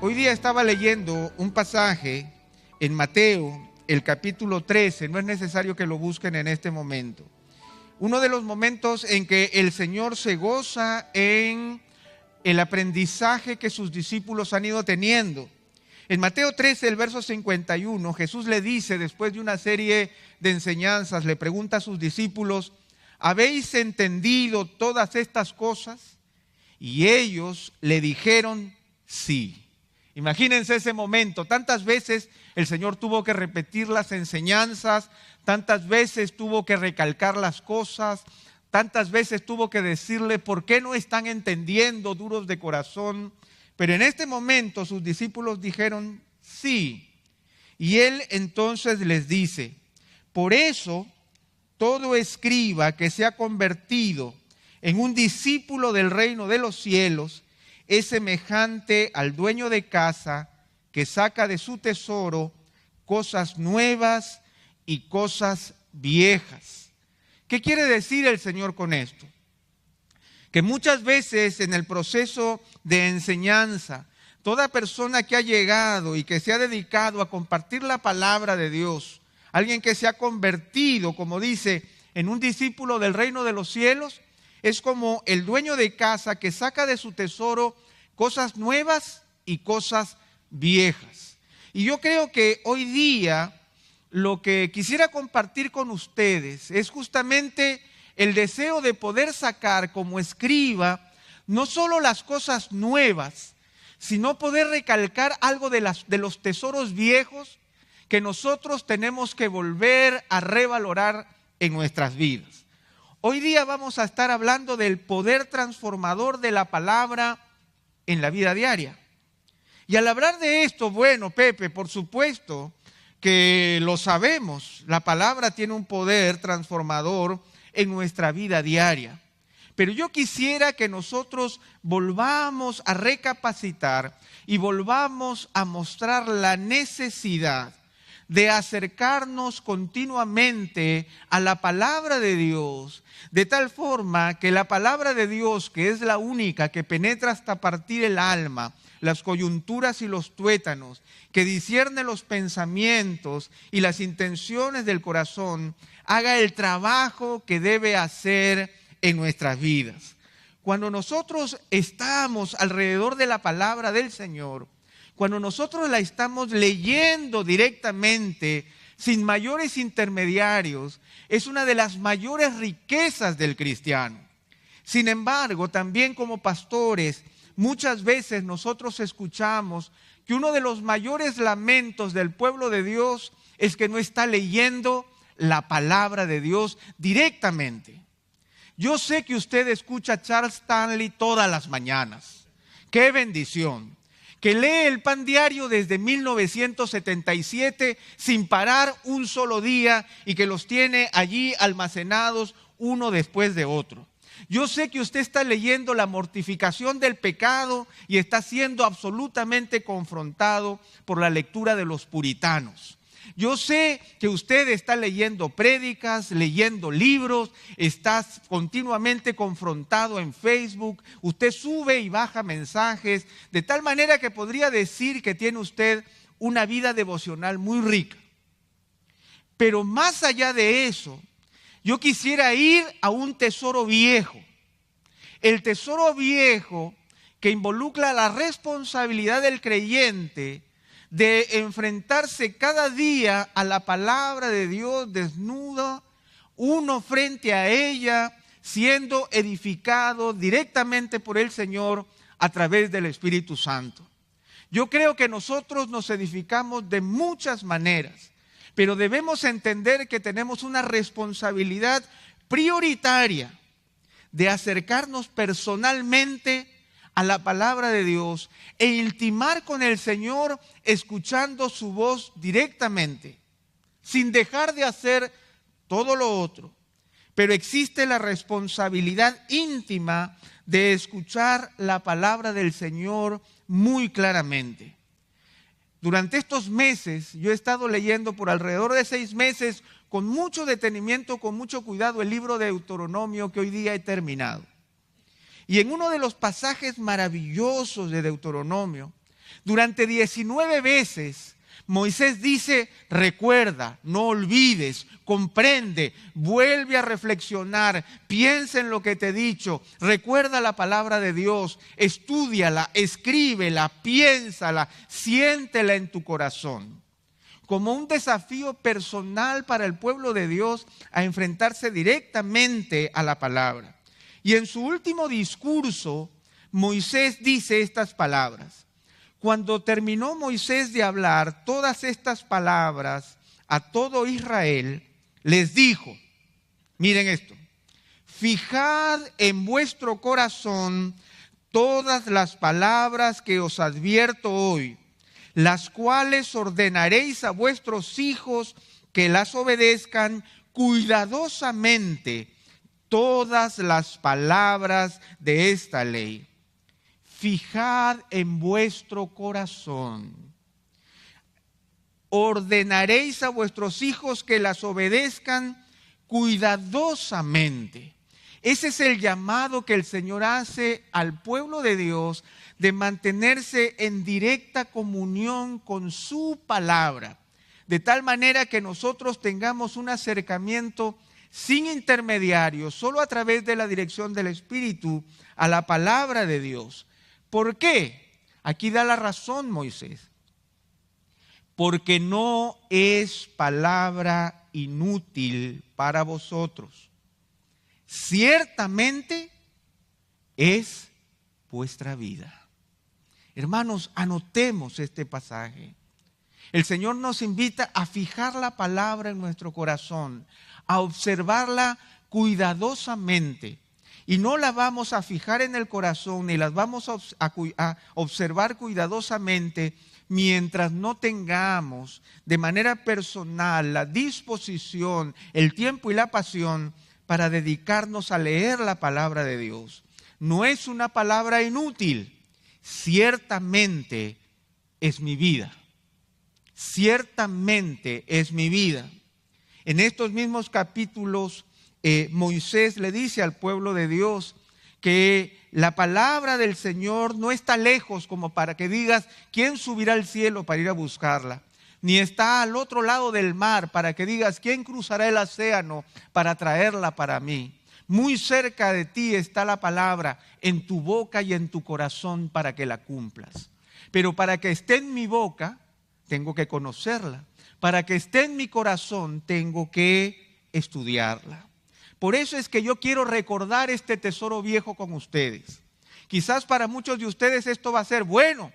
Hoy día estaba leyendo un pasaje en Mateo, el capítulo 13, no es necesario que lo busquen en este momento. Uno de los momentos en que el Señor se goza en el aprendizaje que sus discípulos han ido teniendo. En Mateo 13, el verso 51, Jesús le dice, después de una serie de enseñanzas, le pregunta a sus discípulos: ¿habéis entendido todas estas cosas? Y ellos le dijeron sí. Imagínense ese momento. Tantas veces el Señor tuvo que repetir las enseñanzas, tantas veces tuvo que recalcar las cosas, tantas veces tuvo que decirle por qué no están entendiendo, duros de corazón. Pero en este momento sus discípulos dijeron sí. Y Él entonces les dice: por eso todo escriba que se ha convertido en un discípulo del reino de los cielos es semejante al dueño de casa que saca de su tesoro cosas nuevas y cosas viejas. ¿Qué quiere decir el Señor con esto? Que muchas veces en el proceso de enseñanza, toda persona que ha llegado y que se ha dedicado a compartir la palabra de Dios, alguien que se ha convertido, como dice, en un discípulo del reino de los cielos, es como el dueño de casa que saca de su tesoro cosas nuevas y cosas viejas. Y yo creo que hoy día lo que quisiera compartir con ustedes es justamente el deseo de poder sacar como escriba no solo las cosas nuevas, sino poder recalcar algo de los tesoros viejos que nosotros tenemos que volver a revalorar en nuestras vidas. Hoy día vamos a estar hablando del poder transformador de la palabra en la vida diaria. Y al hablar de esto, bueno, Pepe, por supuesto que lo sabemos, la palabra tiene un poder transformador en nuestra vida diaria. Pero yo quisiera que nosotros volvamos a recapacitar y volvamos a mostrar la necesidad de acercarnos continuamente a la palabra de Dios, de tal forma que la palabra de Dios, que es la única que penetra hasta partir el alma, las coyunturas y los tuétanos, que discierne los pensamientos y las intenciones del corazón, haga el trabajo que debe hacer en nuestras vidas. Cuando nosotros estamos alrededor de la palabra del Señor, cuando nosotros la estamos leyendo directamente, sin mayores intermediarios, es una de las mayores riquezas del cristiano. Sin embargo, también como pastores, muchas veces nosotros escuchamos que uno de los mayores lamentos del pueblo de Dios es que no está leyendo la palabra de Dios directamente. Yo sé que usted escucha a Charles Stanley todas las mañanas. ¡Qué bendición! Que lee el Pan Diario desde 1977 sin parar un solo día y que los tiene allí almacenados uno después de otro. Yo sé que usted está leyendo la mortificación del pecado y está siendo absolutamente confrontado por la lectura de los puritanos. Yo sé que usted está leyendo prédicas, leyendo libros, está continuamente confrontado en Facebook, usted sube y baja mensajes, de tal manera que podría decir que tiene usted una vida devocional muy rica. Pero más allá de eso, yo quisiera ir a un tesoro viejo. El tesoro viejo que involucra la responsabilidad del creyente de enfrentarse cada día a la palabra de Dios desnuda, uno frente a ella, siendo edificado directamente por el Señor a través del Espíritu Santo. Yo creo que nosotros nos edificamos de muchas maneras, pero debemos entender que tenemos una responsabilidad prioritaria de acercarnos personalmente a la palabra de Dios e intimar con el Señor escuchando su voz directamente, sin dejar de hacer todo lo otro. Pero existe la responsabilidad íntima de escuchar la palabra del Señor muy claramente. Durante estos meses, yo he estado leyendo por alrededor de 6 meses, con mucho detenimiento, con mucho cuidado, el libro de Deuteronomio que hoy día he terminado. Y en uno de los pasajes maravillosos de Deuteronomio, Durante 19 veces Moisés dice, recuerda, no olvides, comprende, vuelve a reflexionar, piensa en lo que te he dicho, recuerda la palabra de Dios, estúdiala, escríbela, piénsala, siéntela en tu corazón. Como un desafío personal para el pueblo de Dios a enfrentarse directamente a la palabra. Y en su último discurso, Moisés dice estas palabras. Cuando terminó Moisés de hablar todas estas palabras a todo Israel, les dijo, miren esto, fijad en vuestro corazón todas las palabras que os advierto hoy, las cuales ordenaréis a vuestros hijos que las obedezcan cuidadosamente, todas las palabras de esta ley. Fijad en vuestro corazón. Ordenaréis a vuestros hijos que las obedezcan cuidadosamente. Ese es el llamado que el Señor hace al pueblo de Dios de mantenerse en directa comunión con su palabra, de tal manera que nosotros tengamos un acercamiento sin intermediarios, solo a través de la dirección del Espíritu a la palabra de Dios. ¿Por qué? Aquí da la razón Moisés. Porque no es palabra inútil para vosotros. Ciertamente es vuestra vida. Hermanos, anotemos este pasaje. El Señor nos invita a fijar la palabra en nuestro corazón, a observarla cuidadosamente. Y no la vamos a fijar en el corazón ni las vamos a observar cuidadosamente mientras no tengamos de manera personal la disposición, el tiempo y la pasión para dedicarnos a leer la palabra de Dios. No es una palabra inútil, ciertamente es mi vida. Ciertamente es mi vida. En estos mismos capítulos, Moisés le dice al pueblo de Dios que la palabra del Señor no está lejos como para que digas, ¿quién subirá al cielo para ir a buscarla? Ni está al otro lado del mar para que digas, ¿quién cruzará el océano para traerla para mí? Muy cerca de ti está la palabra, en tu boca y en tu corazón para que la cumplas. Pero para que esté en mi boca, tengo que conocerla. Para que esté en mi corazón, tengo que estudiarla. Por eso es que yo quiero recordar este tesoro viejo con ustedes. Quizás para muchos de ustedes esto va a ser bueno,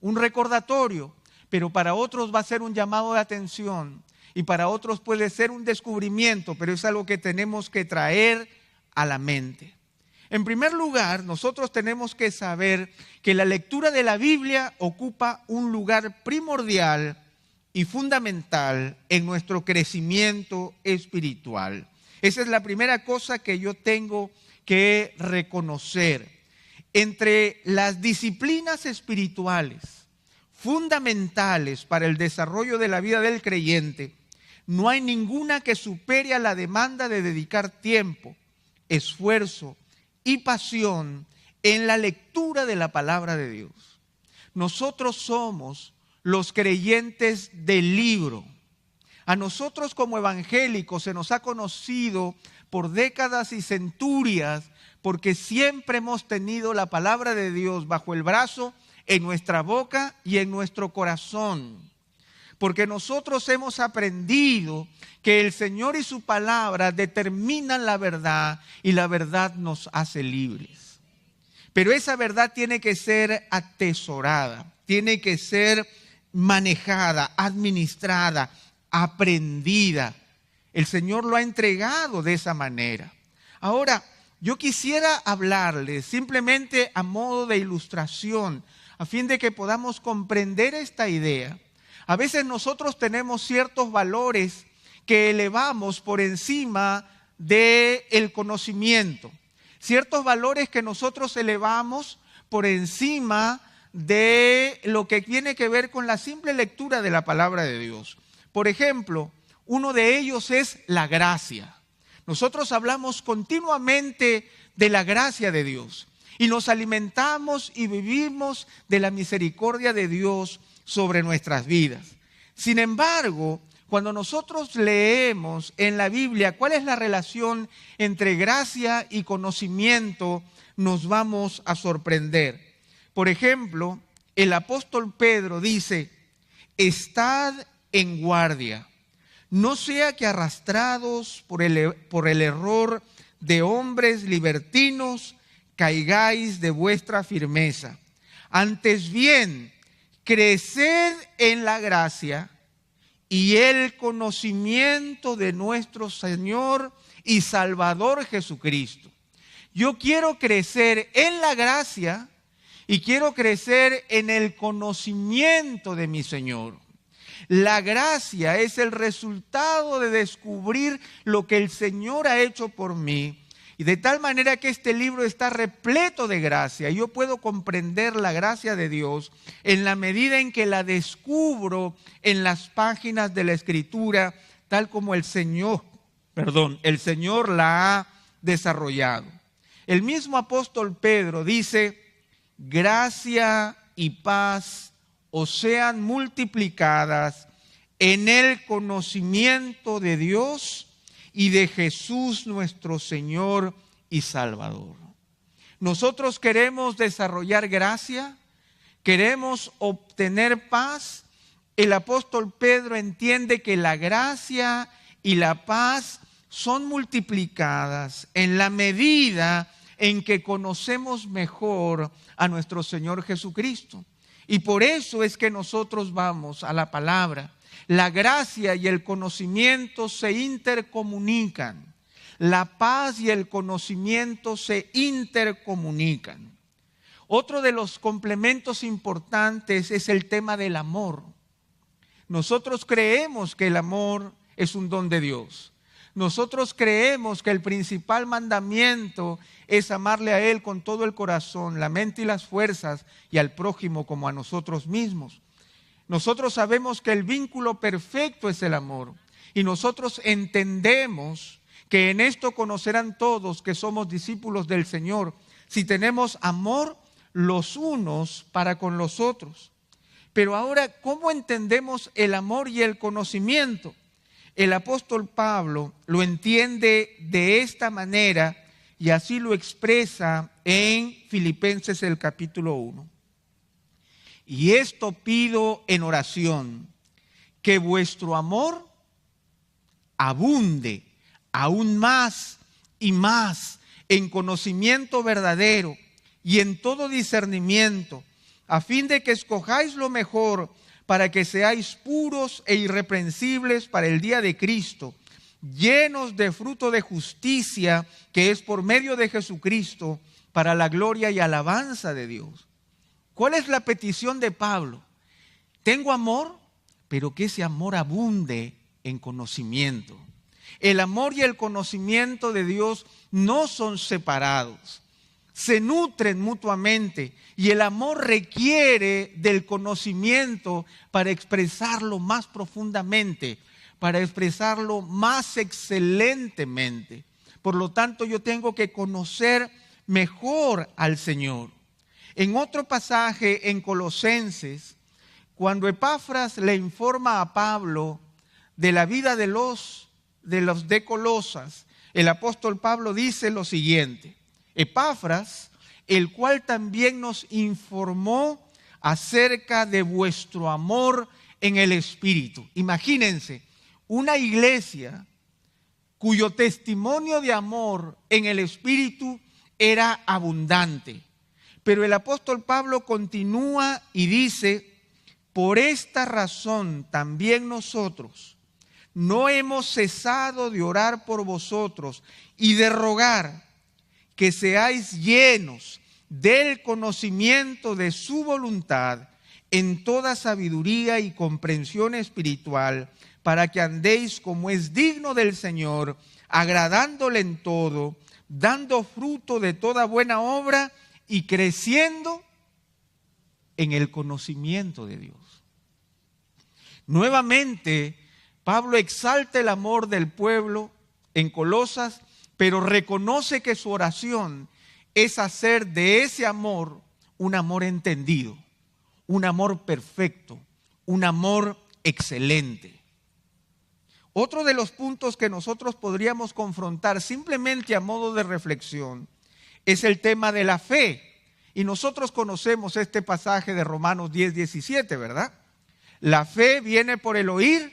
un recordatorio, pero para otros va a ser un llamado de atención y para otros puede ser un descubrimiento, pero es algo que tenemos que traer a la mente. En primer lugar, nosotros tenemos que saber que la lectura de la Biblia ocupa un lugar primordial y fundamental en nuestro crecimiento espiritual. Esa es la primera cosa que yo tengo que reconocer. Entre las disciplinas espirituales fundamentales para el desarrollo de la vida del creyente, no hay ninguna que supere a la demanda de dedicar tiempo, esfuerzo y pasión en la lectura de la palabra de Dios. Nosotros somos los creyentes del libro. A nosotros como evangélicos se nos ha conocido por décadas y centurias porque siempre hemos tenido la palabra de Dios bajo el brazo, en nuestra boca y en nuestro corazón. Porque nosotros hemos aprendido que el Señor y su palabra determinan la verdad y la verdad nos hace libres. Pero esa verdad tiene que ser atesorada, tiene que ser manejada, administrada, aprendida. El Señor lo ha entregado de esa manera. Ahora, yo quisiera hablarles simplemente a modo de ilustración, a fin de que podamos comprender esta idea. A veces nosotros tenemos ciertos valores que elevamos por encima del conocimiento. Ciertos valores que nosotros elevamos por encima de lo que tiene que ver con la simple lectura de la palabra de Dios. Por ejemplo, uno de ellos es la gracia. Nosotros hablamos continuamente de la gracia de Dios. y nos alimentamos y vivimos de la misericordia de Dios sobre nuestras vidas. Sin embargo, cuando nosotros leemos en la Biblia cuál es la relación entre gracia y conocimiento, nos vamos a sorprender. Por ejemplo, el apóstol Pedro dice: estad en guardia, no sea que arrastrados por el error de hombres libertinos caigáis de vuestra firmeza. Antes bien, creced en la gracia y el conocimiento de nuestro Señor y Salvador Jesucristo. Yo quiero crecer en la gracia y quiero crecer en el conocimiento de mi Señor. La gracia es el resultado de descubrir lo que el Señor ha hecho por mí. Y de tal manera que este libro está repleto de gracia. Yo puedo comprender la gracia de Dios en la medida en que la descubro en las páginas de la Escritura, tal como el Señor la ha desarrollado. El mismo apóstol Pedro dice: gracia y paz os sean multiplicadas en el conocimiento de Dios y de Jesús nuestro Señor y Salvador. Nosotros queremos desarrollar gracia, queremos obtener paz. El apóstol Pedro entiende que la gracia y la paz son multiplicadas en la medida en que conocemos mejor a nuestro Señor Jesucristo. Y por eso es que nosotros vamos a la palabra. La gracia y el conocimiento se intercomunican. La paz y el conocimiento se intercomunican. Otro de los complementos importantes es el tema del amor. Nosotros creemos que el amor es un don de Dios. Nosotros creemos que el principal mandamiento es amarle a Él con todo el corazón, la mente y las fuerzas, y al prójimo como a nosotros mismos. Nosotros sabemos que el vínculo perfecto es el amor, y nosotros entendemos que en esto conocerán todos que somos discípulos del Señor, si tenemos amor los unos para con los otros. Pero ahora, ¿cómo entendemos el amor y el conocimiento? El apóstol Pablo lo entiende de esta manera y así lo expresa en Filipenses el capítulo 1. Y esto pido en oración, que vuestro amor abunde aún más y más en conocimiento verdadero y en todo discernimiento, a fin de que escojáis lo mejor, para que seáis puros e irreprensibles para el día de Cristo, llenos de fruto de justicia, que es por medio de Jesucristo, para la gloria y alabanza de Dios. ¿Cuál es la petición de Pablo? Tengo amor, pero que ese amor abunde en conocimiento. El amor y el conocimiento de Dios no son separados, se nutren mutuamente, y el amor requiere del conocimiento para expresarlo más profundamente, para expresarlo más excelentemente. Por lo tanto, yo tengo que conocer mejor al Señor. En otro pasaje en Colosenses, cuando Epafras le informa a Pablo de la vida de los de Colosas, el apóstol Pablo dice lo siguiente: Epafras, el cual también nos informó acerca de vuestro amor en el Espíritu. Imagínense, una iglesia cuyo testimonio de amor en el Espíritu era abundante. Pero el apóstol Pablo continúa y dice: por esta razón también nosotros no hemos cesado de orar por vosotros y de rogar que seáis llenos del conocimiento de su voluntad en toda sabiduría y comprensión espiritual, para que andéis como es digno del Señor, agradándole en todo, dando fruto de toda buena obra y creciendo en el conocimiento de Dios. Nuevamente, Pablo exalta el amor del pueblo en Colosas, pero reconoce que su oración es hacer de ese amor un amor entendido, un amor perfecto, un amor excelente. Otro de los puntos que nosotros podríamos confrontar simplemente a modo de reflexión es el tema de la fe. Y nosotros conocemos este pasaje de Romanos 10:17, ¿verdad? La fe viene por el oír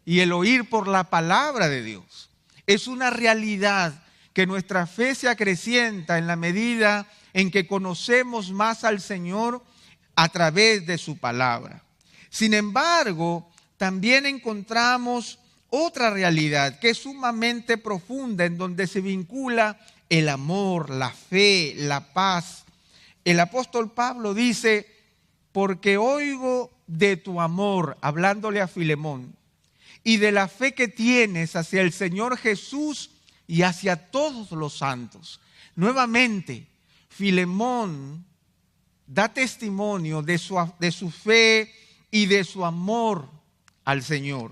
y el oír por la palabra de Dios. Es una realidad que nuestra fe se acrecienta en la medida en que conocemos más al Señor a través de su palabra. Sin embargo, también encontramos otra realidad que es sumamente profunda, en donde se vincula el amor, la fe, la paz. El apóstol Pablo dice, porque oigo de tu amor, hablándole a Filemón, y de la fe que tienes hacia el Señor Jesús y hacia todos los santos. Nuevamente, Filemón da testimonio de su fe y de su amor al Señor.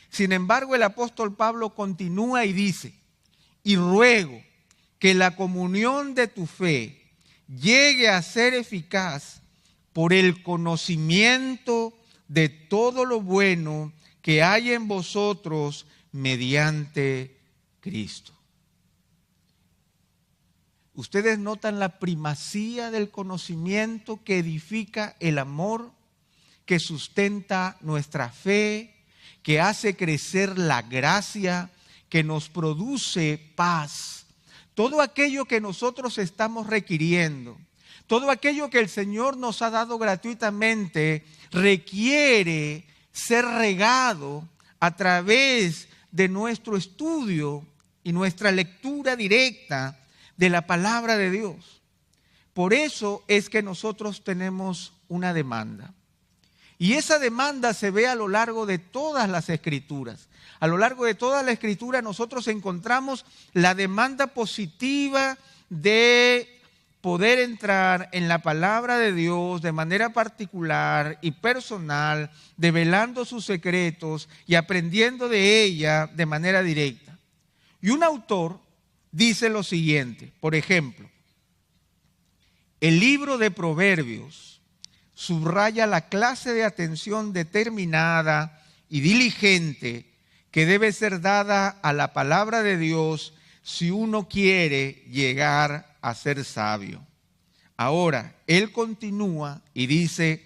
Sin embargo, el apóstol Pablo continúa y dice, y ruego que la comunión de tu fe llegue a ser eficaz por el conocimiento de todo lo bueno que hay en vosotros mediante Cristo. ¿Ustedes notan la primacía del conocimiento que edifica el amor, que sustenta nuestra fe, que hace crecer la gracia, que nos produce paz? Todo aquello que nosotros estamos requiriendo, todo aquello que el Señor nos ha dado gratuitamente, requiere ser regado a través de nuestro estudio y nuestra lectura directa de la palabra de Dios. Por eso es que nosotros tenemos una demanda. Y esa demanda se ve a lo largo de todas las Escrituras. A lo largo de toda la Escritura nosotros encontramos la demanda positiva de poder entrar en la palabra de Dios de manera particular y personal, develando sus secretos y aprendiendo de ella de manera directa. Y un autor dice lo siguiente, por ejemplo, el libro de Proverbios subraya la clase de atención determinada y diligente que debe ser dada a la palabra de Dios si uno quiere llegar a ser sabio. Ahora, él continúa y dice,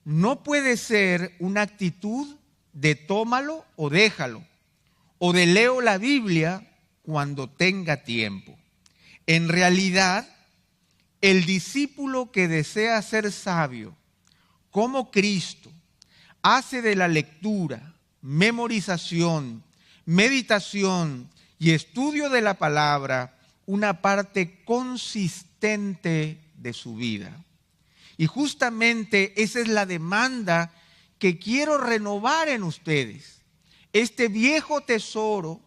no puede ser una actitud de tómalo o déjalo, o de leo la Biblia cuando tenga tiempo. En realidad, el discípulo que desea ser sabio, como Cristo, hace de la lectura, memorización, meditación y estudio de la palabra una parte consistente de su vida. Y justamente esa es la demanda que quiero renovar en ustedes. Este viejo tesoro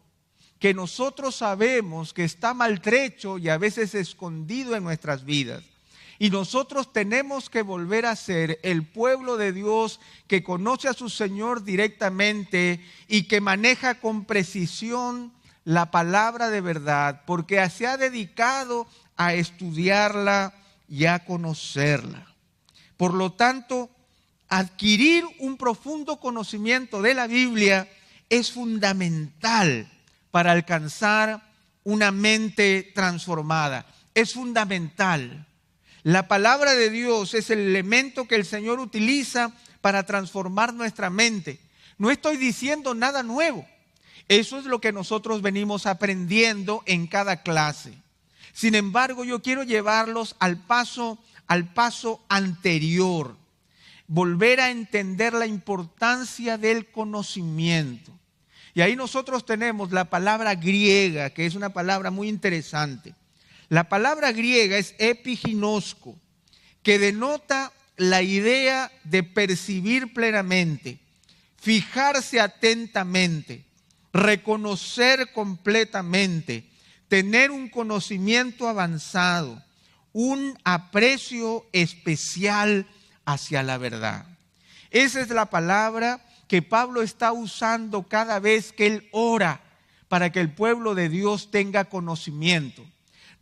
que nosotros sabemos que está maltrecho y a veces escondido en nuestras vidas. Y nosotros tenemos que volver a ser el pueblo de Dios que conoce a su Señor directamente y que maneja con precisión la palabra de verdad, porque se ha dedicado a estudiarla y a conocerla. Por lo tanto, adquirir un profundo conocimiento de la Biblia es fundamental para alcanzar una mente transformada. Es fundamental. La palabra de Dios es el elemento que el Señor utiliza para transformar nuestra mente. No estoy diciendo nada nuevo. Eso es lo que nosotros venimos aprendiendo en cada clase. Sin embargo, yo quiero llevarlos al paso anterior. Volver a entender la importancia del conocimiento. Y ahí nosotros tenemos la palabra griega, que es una palabra muy interesante. La palabra griega es epiginosko, que denota la idea de percibir plenamente, fijarse atentamente, reconocer completamente, tener un conocimiento avanzado, un aprecio especial hacia la verdad. Esa es la palabra que Pablo está usando cada vez que él ora para que el pueblo de Dios tenga conocimiento.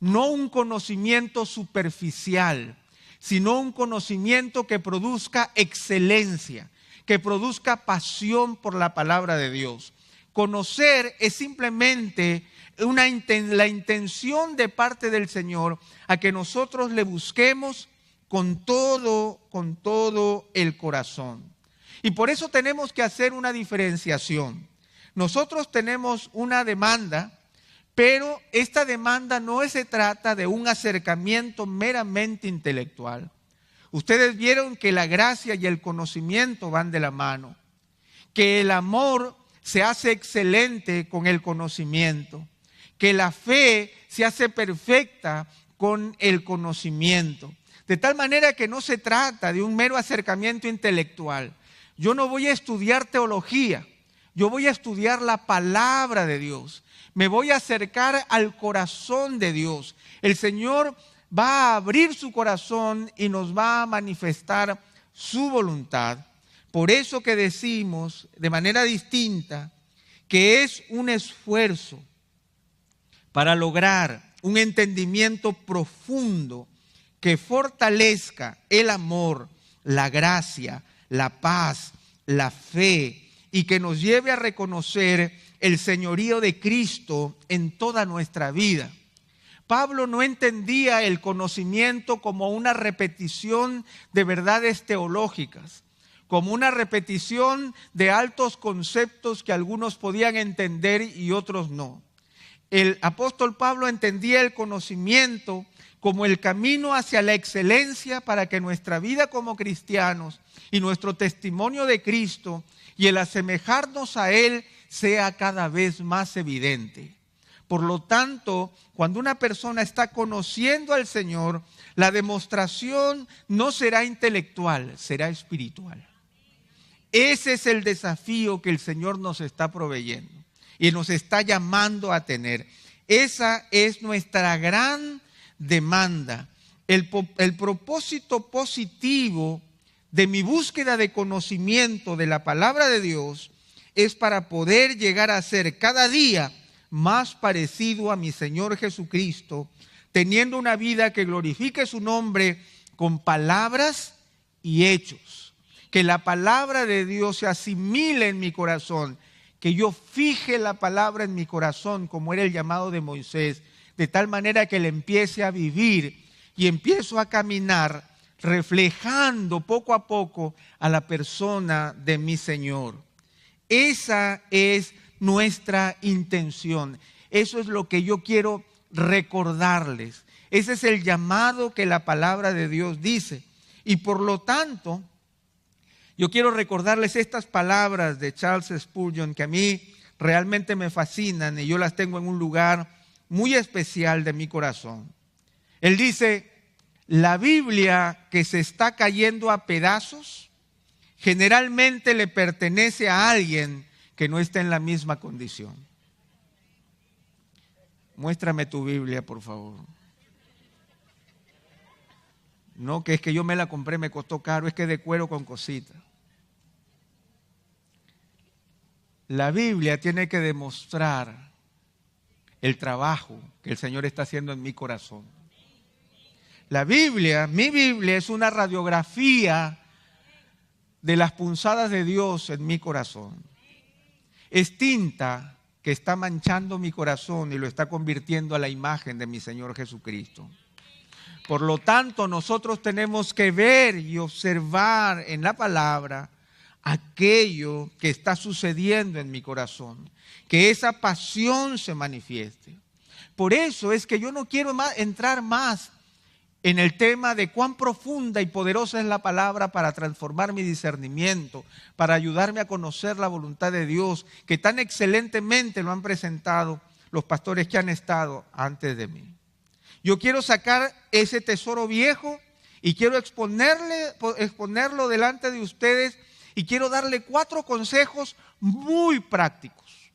no un conocimiento superficial, sino un conocimiento que produzca excelencia, que produzca pasión por la palabra de Dios. Conocer es simplemente la intención de parte del Señor a que nosotros le busquemos con todo el corazón. Y por eso tenemos que hacer una diferenciación. Nosotros tenemos una demanda, pero esta demanda no se trata de un acercamiento meramente intelectual. Ustedes vieron que la gracia y el conocimiento van de la mano, que el amor se hace excelente con el conocimiento, que la fe se hace perfecta con el conocimiento. De tal manera que no se trata de un mero acercamiento intelectual. Yo no voy a estudiar teología, yo voy a estudiar la palabra de Dios. Me voy a acercar al corazón de Dios. El Señor va a abrir su corazón y nos va a manifestar su voluntad. Por eso que decimos de manera distinta que es un esfuerzo para lograr un entendimiento profundo que fortalezca el amor, la gracia, la paz, la fe y que nos lleve a reconocer el señorío de Cristo en toda nuestra vida. Pablo no entendía el conocimiento como una repetición de verdades teológicas, como una repetición de altos conceptos que algunos podían entender y otros no. El apóstol Pablo entendía el conocimiento como el camino hacia la excelencia para que nuestra vida como cristianos y nuestro testimonio de Cristo y el asemejarnos a Él sea cada vez más evidente. Por lo tanto, cuando una persona está conociendo al Señor, la demostración no será intelectual, será espiritual. Ese es el desafío que el Señor nos está proveyendo y nos está llamando a tener. Esa es nuestra gran demanda. El propósito positivo de mi búsqueda de conocimiento de la palabra de Dios es para poder llegar a ser cada día más parecido a mi Señor Jesucristo, teniendo una vida que glorifique su nombre con palabras y hechos. Que la palabra de Dios se asimile en mi corazón, que yo fije la palabra en mi corazón como era el llamado de Moisés, de tal manera que le empiece a vivir y empiezo a caminar reflejando poco a poco a la persona de mi Señor. Esa es nuestra intención. Eso es lo que yo quiero recordarles. Ese es el llamado que la palabra de Dios dice. Y por lo tanto, yo quiero recordarles estas palabras de Charles Spurgeon que a mí realmente me fascinan y yo las tengo en un lugar muy especial de mi corazón. Él dice: la Biblia que se está cayendo a pedazos generalmente le pertenece a alguien que no está en la misma condición. Muéstrame tu Biblia, por favor. No, que es que yo me la compré, me costó caro, es que de cuero con cositas. La Biblia tiene que demostrar el trabajo que el Señor está haciendo en mi corazón. La Biblia, mi Biblia es una radiografía de las punzadas de Dios en mi corazón. Es tinta que está manchando mi corazón y lo está convirtiendo a la imagen de mi Señor Jesucristo. Por lo tanto, nosotros tenemos que ver y observar en la palabra aquello que está sucediendo en mi corazón, que esa pasión se manifieste. Por eso es que yo no quiero entrar más en el tema de cuán profunda y poderosa es la palabra para transformar mi discernimiento, para ayudarme a conocer la voluntad de Dios, que tan excelentemente lo han presentado los pastores que han estado antes de mí. Yo quiero sacar ese tesoro viejo y quiero exponerlo delante de ustedes y quiero darle 4 consejos muy prácticos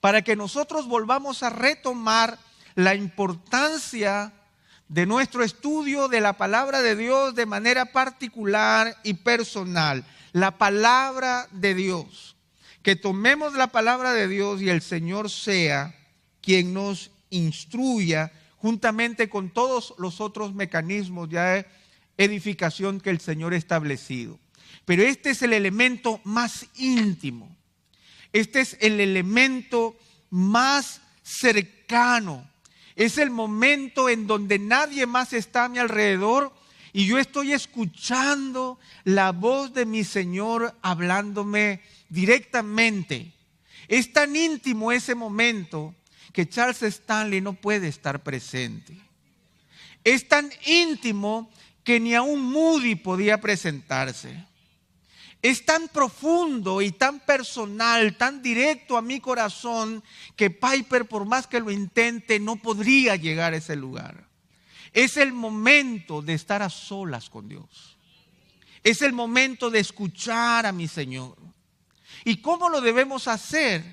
para que nosotros volvamos a retomar la importancia de nuestro estudio de la palabra de Dios de manera particular y personal. La palabra de Dios. Que tomemos la palabra de Dios y el Señor sea quien nos instruya juntamente con todos los otros mecanismos de edificación que el Señor ha establecido. Pero este es el elemento más íntimo. Este es el elemento más cercano. Es el momento en donde nadie más está a mi alrededor y yo estoy escuchando la voz de mi Señor hablándome directamente. Es tan íntimo ese momento que Charles Stanley no puede estar presente. Es tan íntimo que ni aún Moody podía presentarse. Es tan profundo y tan personal, tan directo a mi corazón, que Piper, por más que lo intente, no podría llegar a ese lugar. Es el momento de estar a solas con Dios. Es el momento de escuchar a mi Señor. ¿Y cómo lo debemos hacer?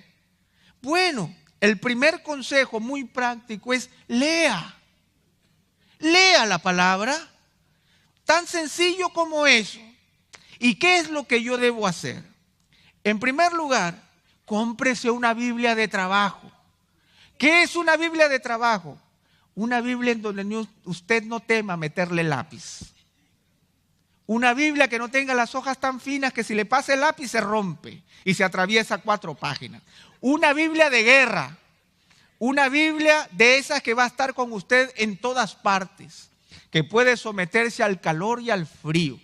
Bueno, el primer consejo muy práctico es lea. Lea la palabra. Tan sencillo como eso. ¿Y qué es lo que yo debo hacer? En primer lugar, cómprese una Biblia de trabajo. ¿Qué es una Biblia de trabajo? Una Biblia en donde usted no tema meterle lápiz. Una Biblia que no tenga las hojas tan finas que si le pasa el lápiz se rompe y se atraviesa 4 páginas. Una Biblia de guerra. Una Biblia de esas que va a estar con usted en todas partes. Que puede someterse al calor y al frío.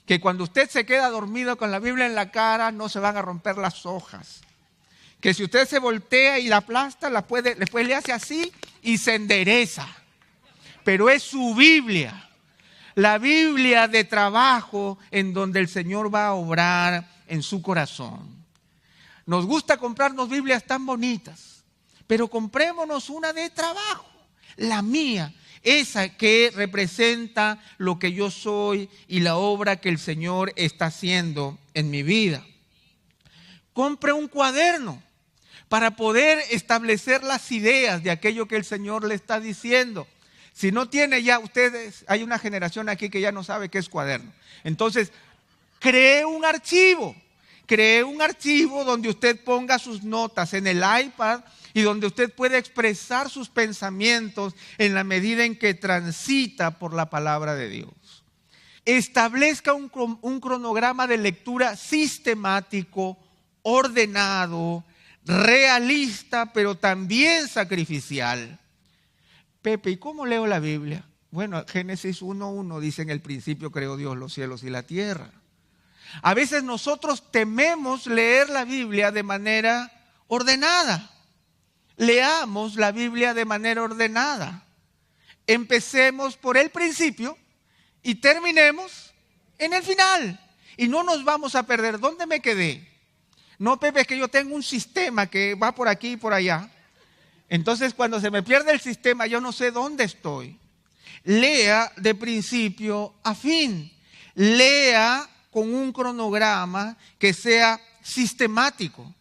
Que cuando usted se queda dormido con la Biblia en la cara, no se van a romper las hojas. Que si usted se voltea y la aplasta, después le hace así y se endereza. Pero es su Biblia. La Biblia de trabajo en donde el Señor va a obrar en su corazón. Nos gusta comprarnos Biblias tan bonitas, pero comprémonos una de trabajo. La mía. Esa que representa lo que yo soy y la obra que el Señor está haciendo en mi vida. Compre un cuaderno para poder establecer las ideas de aquello que el Señor le está diciendo. Si no tiene ya, ustedes, hay una generación aquí que ya no sabe qué es cuaderno. Entonces, cree un archivo donde usted ponga sus notas en el iPad y donde usted puede expresar sus pensamientos en la medida en que transita por la palabra de Dios. Establezca un cronograma de lectura sistemático, ordenado, realista, pero también sacrificial. Pepe, ¿y cómo leo la Biblia? Bueno, Génesis 1:1 dice: en el principio creó Dios los cielos y la tierra. A veces nosotros tememos leer la Biblia de manera ordenada. Leamos la Biblia de manera ordenada. Empecemos por el principio y terminemos en el final. Y no nos vamos a perder. ¿Dónde me quedé? No, Pepe, es que yo tengo un sistema que va por aquí y por allá. Entonces, cuando se me pierde el sistema, yo no sé dónde estoy. Lea de principio a fin. Lea con un cronograma que sea sistemático,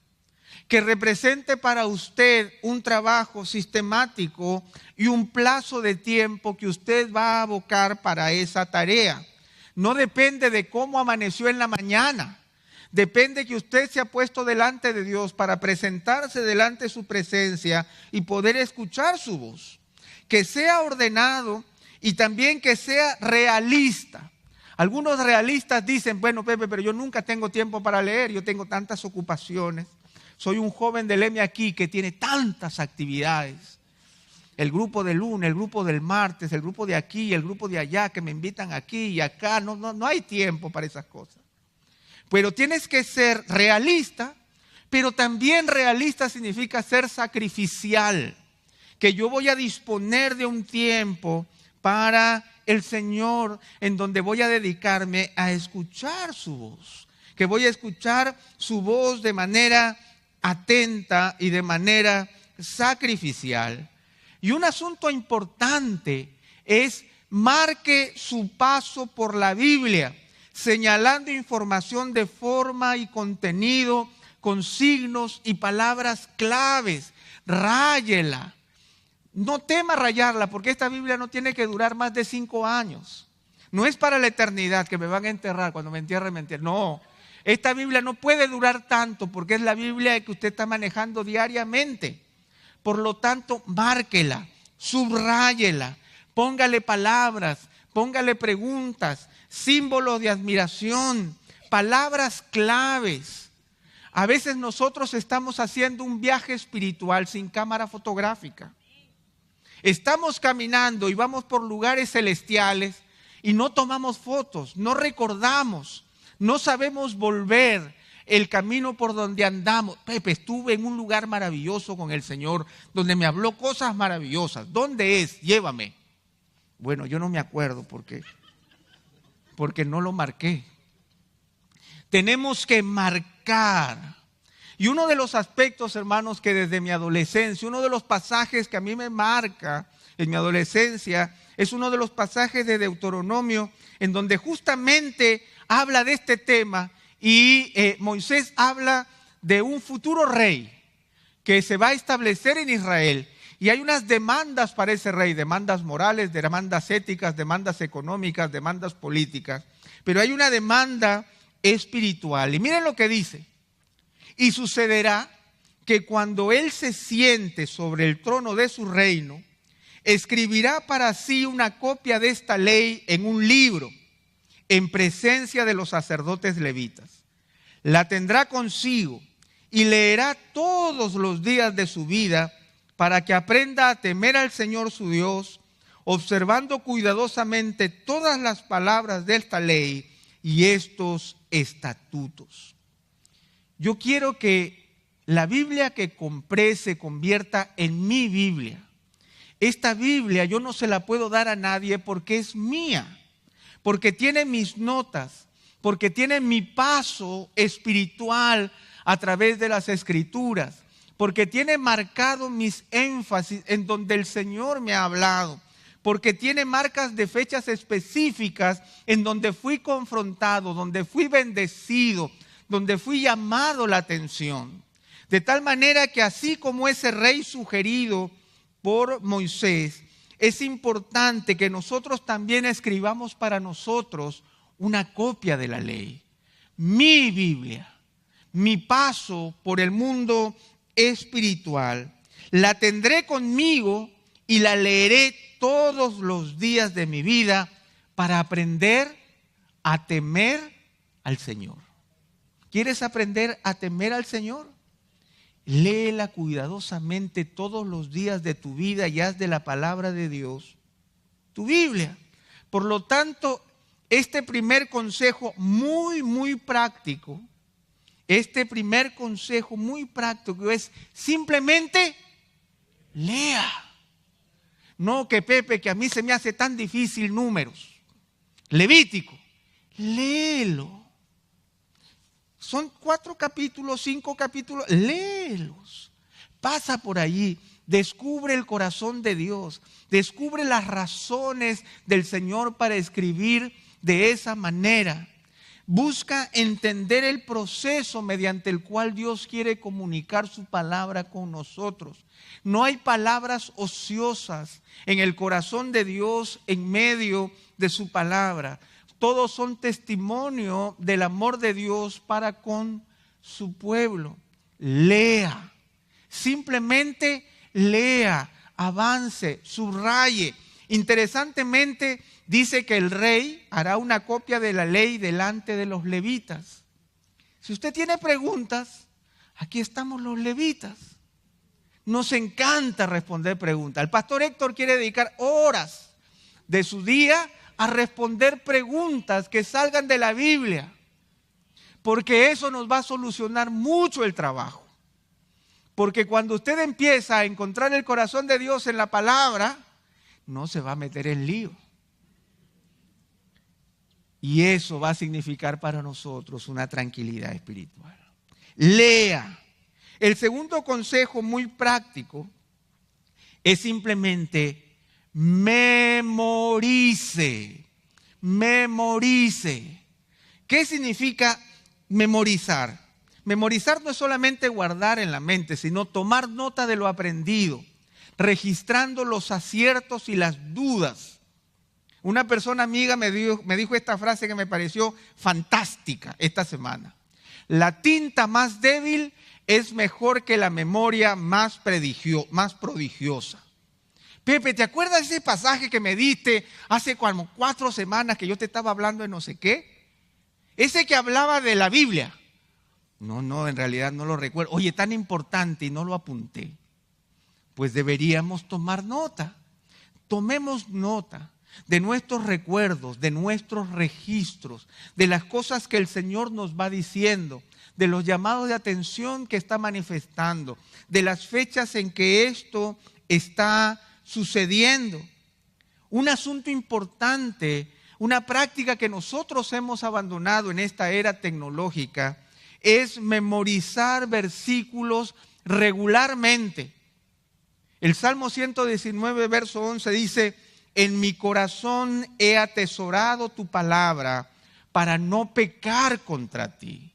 que represente para usted un trabajo sistemático y un plazo de tiempo que usted va a abocar para esa tarea. No depende de cómo amaneció en la mañana. Depende que usted se ha puesto delante de Dios para presentarse delante de su presencia y poder escuchar su voz. Que sea ordenado y también que sea realista. Algunos realistas dicen: bueno, Pepe, pero yo nunca tengo tiempo para leer, yo tengo tantas ocupaciones. Soy un joven del M aquí que tiene tantas actividades. El grupo del lunes, el grupo del martes, el grupo de aquí, el grupo de allá, que me invitan aquí y acá. No hay tiempo para esas cosas. Pero tienes que ser realista, pero también realista significa ser sacrificial. Que yo voy a disponer de un tiempo para el Señor en donde voy a dedicarme a escuchar su voz. Que voy a escuchar su voz de manera atenta y de manera sacrificial. Y un asunto importante es: marque su paso por la Biblia, señalando información de forma y contenido con signos y palabras claves. Ráyela. No tema rayarla, porque esta Biblia no tiene que durar más de 5 años. No es para la eternidad, que me van a enterrar, cuando me entierren, me entierren. No, esta Biblia no puede durar tanto, porque es la Biblia que usted está manejando diariamente. Por lo tanto, márquela, subráyela, póngale palabras, póngale preguntas, símbolos de admiración, palabras claves. A veces nosotros estamos haciendo un viaje espiritual sin cámara fotográfica. Estamos caminando y vamos por lugares celestiales y no tomamos fotos, no recordamos, no sabemos volver el camino por donde andamos. Pepe, estuve en un lugar maravilloso con el Señor, donde me habló cosas maravillosas. ¿Dónde es? Llévame. Bueno, yo no me acuerdo porque no lo marqué. Tenemos que marcar. Y uno de los aspectos, hermanos, que desde mi adolescencia, uno de los pasajes que a mí me marca en mi adolescencia, es uno de los pasajes de Deuteronomio, en donde justamente habla de este tema. Y Moisés habla de un futuro rey que se va a establecer en Israel. Y hay unas demandas para ese rey, demandas morales, demandas éticas, demandas económicas, demandas políticas. Pero hay una demanda espiritual. Y miren lo que dice. Y sucederá que cuando él se siente sobre el trono de su reino, escribirá para sí una copia de esta ley en un libro, en presencia de los sacerdotes levitas. La tendrá consigo y leerá todos los días de su vida para que aprenda a temer al Señor su Dios, observando cuidadosamente todas las palabras de esta ley y estos estatutos. Yo quiero que la Biblia que compré se convierta en mi Biblia. Esta Biblia yo no se la puedo dar a nadie porque es mía, porque tiene mis notas, porque tiene mi paso espiritual a través de las Escrituras, porque tiene marcado mis énfasis en donde el Señor me ha hablado, porque tiene marcas de fechas específicas en donde fui confrontado, donde fui bendecido, donde fui llamado la atención. De tal manera que así como ese rey sugerido por Moisés, es importante que nosotros también escribamos para nosotros una copia de la ley. Mi Biblia, mi paso por el mundo espiritual, la tendré conmigo y la leeré todos los días de mi vida para aprender a temer al Señor. ¿Quieres aprender a temer al Señor? Léela cuidadosamente todos los días de tu vida y haz de la palabra de Dios tu Biblia. Por lo tanto, este primer consejo muy práctico, es simplemente lea. No que Pepe, que a mí se me hace tan difícil números. Levítico, léelo. Son 4 capítulos, 5 capítulos, léelos. Pasa por allí, descubre el corazón de Dios, descubre las razones del Señor para escribir de esa manera. Busca entender el proceso mediante el cual Dios quiere comunicar su palabra con nosotros. No hay palabras ociosas en el corazón de Dios en medio de su palabra. Todos son testimonio del amor de Dios para con su pueblo. Lea, simplemente lea, avance, subraye. Interesantemente, dice que el rey hará una copia de la ley delante de los levitas. Si usted tiene preguntas, aquí estamos los levitas. Nos encanta responder preguntas. El pastor Héctor quiere dedicar horas de su día a responder preguntas que salgan de la Biblia, porque eso nos va a solucionar mucho el trabajo. Porque cuando usted empieza a encontrar el corazón de Dios en la palabra, no se va a meter en lío. Y eso va a significar para nosotros una tranquilidad espiritual. Lea. El segundo consejo muy práctico es simplemente memorice. Memorice. ¿Qué significa memorizar? Memorizar no es solamente guardar en la mente, sino tomar nota de lo aprendido, registrando los aciertos y las dudas. Una persona amiga me dijo esta frase que me pareció fantástica esta semana. La tinta más débil es mejor que la memoria más prodigiosa. Pepe, ¿te acuerdas de ese pasaje que me diste hace como 4 semanas que yo te estaba hablando de no sé qué? Ese que hablaba de la Biblia. No, en realidad no lo recuerdo. Oye, tan importante y no lo apunté. Pues deberíamos tomar nota. Tomemos nota de nuestros recuerdos, de nuestros registros, de las cosas que el Señor nos va diciendo, de los llamados de atención que está manifestando, de las fechas en que esto está sucediendo. Un asunto importante, una práctica que nosotros hemos abandonado en esta era tecnológica es memorizar versículos regularmente. El Salmo 119, verso 11 dice: en mi corazón he atesorado tu palabra para no pecar contra ti.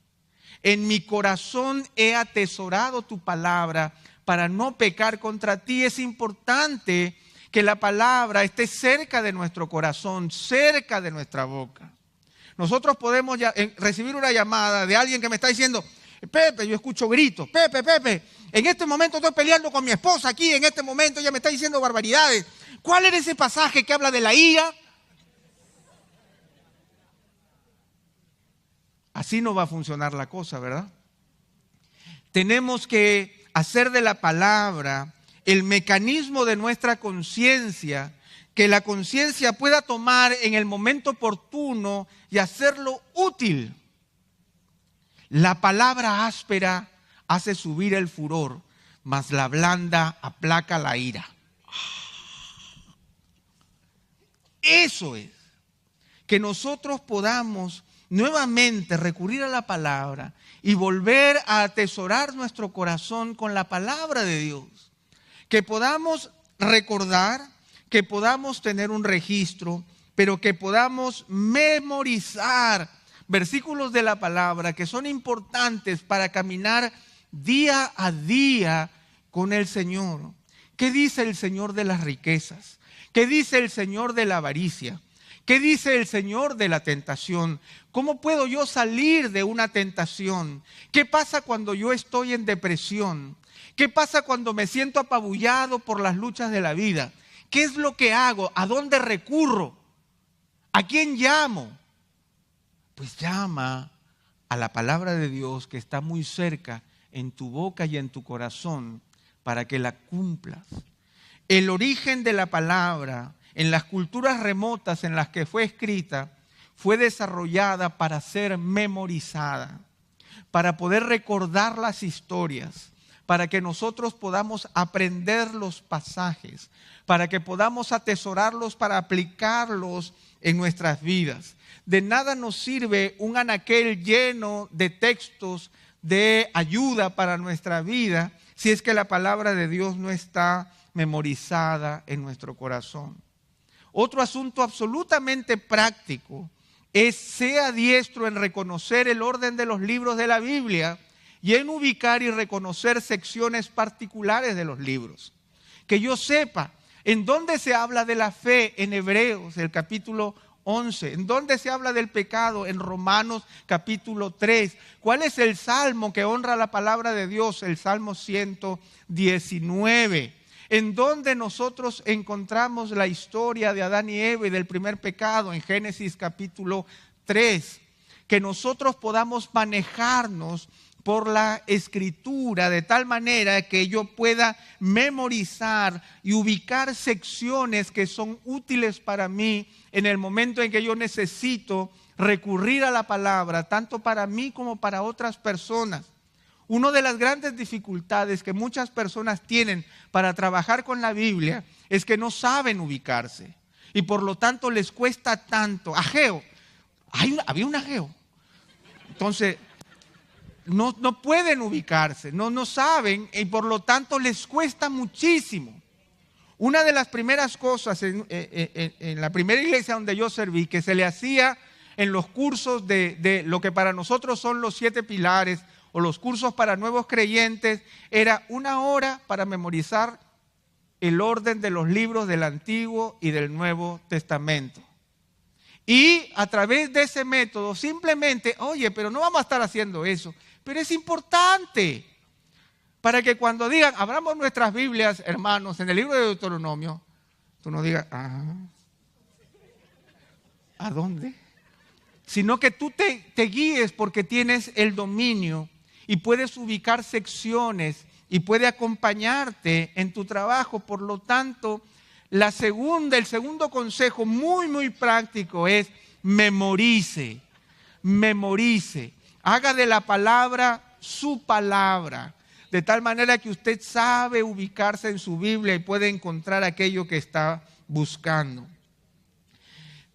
En mi corazón he atesorado tu palabra para no pecar contra ti. Es importante que la palabra esté cerca de nuestro corazón, cerca de nuestra boca. Nosotros podemos recibir una llamada de alguien que me está diciendo: Pepe, yo escucho gritos, Pepe, en este momento estoy peleando con mi esposa aquí, en este momento ella me está diciendo barbaridades. ¿Cuál era ese pasaje que habla de la ira? Así no va a funcionar la cosa, ¿verdad? Tenemos que hacer de la palabra el mecanismo de nuestra conciencia, que la conciencia pueda tomar en el momento oportuno y hacerlo útil. La palabra áspera hace subir el furor, mas la blanda aplaca la ira. Eso es, que nosotros podamos nuevamente recurrir a la palabra y volver a atesorar nuestro corazón con la palabra de Dios. Que podamos recordar, que podamos tener un registro, pero que podamos memorizar versículos de la palabra que son importantes para caminar día a día con el Señor. ¿Qué dice el Señor de las riquezas? ¿Qué dice el Señor de la avaricia? ¿Qué dice el Señor de la tentación? ¿Cómo puedo yo salir de una tentación? ¿Qué pasa cuando yo estoy en depresión? ¿Qué pasa cuando me siento apabullado por las luchas de la vida? ¿Qué es lo que hago? ¿A dónde recurro? ¿A quién llamo? Pues llama a la palabra de Dios que está muy cerca en tu boca y en tu corazón para que la cumplas. El origen de la palabra en las culturas remotas en las que fue escrita fue desarrollada para ser memorizada, para poder recordar las historias, para que nosotros podamos aprender los pasajes, para que podamos atesorarlos, para aplicarlos en nuestras vidas. De nada nos sirve un anaquel lleno de textos de ayuda para nuestra vida si es que la palabra de Dios no está memorizada en nuestro corazón. Otro asunto absolutamente práctico es: sea diestro en reconocer el orden de los libros de la Biblia y en ubicar y reconocer secciones particulares de los libros. Que yo sepa en dónde se habla de la fe en Hebreos, el capítulo 11, en dónde se habla del pecado en Romanos capítulo 3. ¿Cuál es el salmo que honra la palabra de Dios? El Salmo 119. En donde nosotros encontramos la historia de Adán y Eva y del primer pecado en Génesis capítulo 3. Que nosotros podamos manejarnos por la escritura de tal manera que yo pueda memorizar y ubicar secciones que son útiles para mí en el momento en que yo necesito recurrir a la palabra, tanto para mí como para otras personas. Una de las grandes dificultades que muchas personas tienen para trabajar con la Biblia es que no saben ubicarse y por lo tanto les cuesta tanto. Ageo, había un Ageo. Entonces, no pueden ubicarse, no saben y por lo tanto les cuesta muchísimo. Una de las primeras cosas en la primera iglesia donde yo serví, que se le hacía en los cursos de lo que para nosotros son los 7 pilares o los cursos para nuevos creyentes, era 1 hora para memorizar el orden de los libros del Antiguo y del Nuevo Testamento. Y a través de ese método simplemente, oye, pero no vamos a estar haciendo eso, pero es importante para que cuando digan, abramos nuestras Biblias, hermanos, en el libro de Deuteronomio, tú no digas, ¿a dónde? Sino que tú te guíes porque tienes el dominio y puedes ubicar secciones y puede acompañarte en tu trabajo. Por lo tanto, el segundo consejo muy práctico es memorice. Haga de la palabra su palabra, de tal manera que usted sabe ubicarse en su Biblia y puede encontrar aquello que está buscando.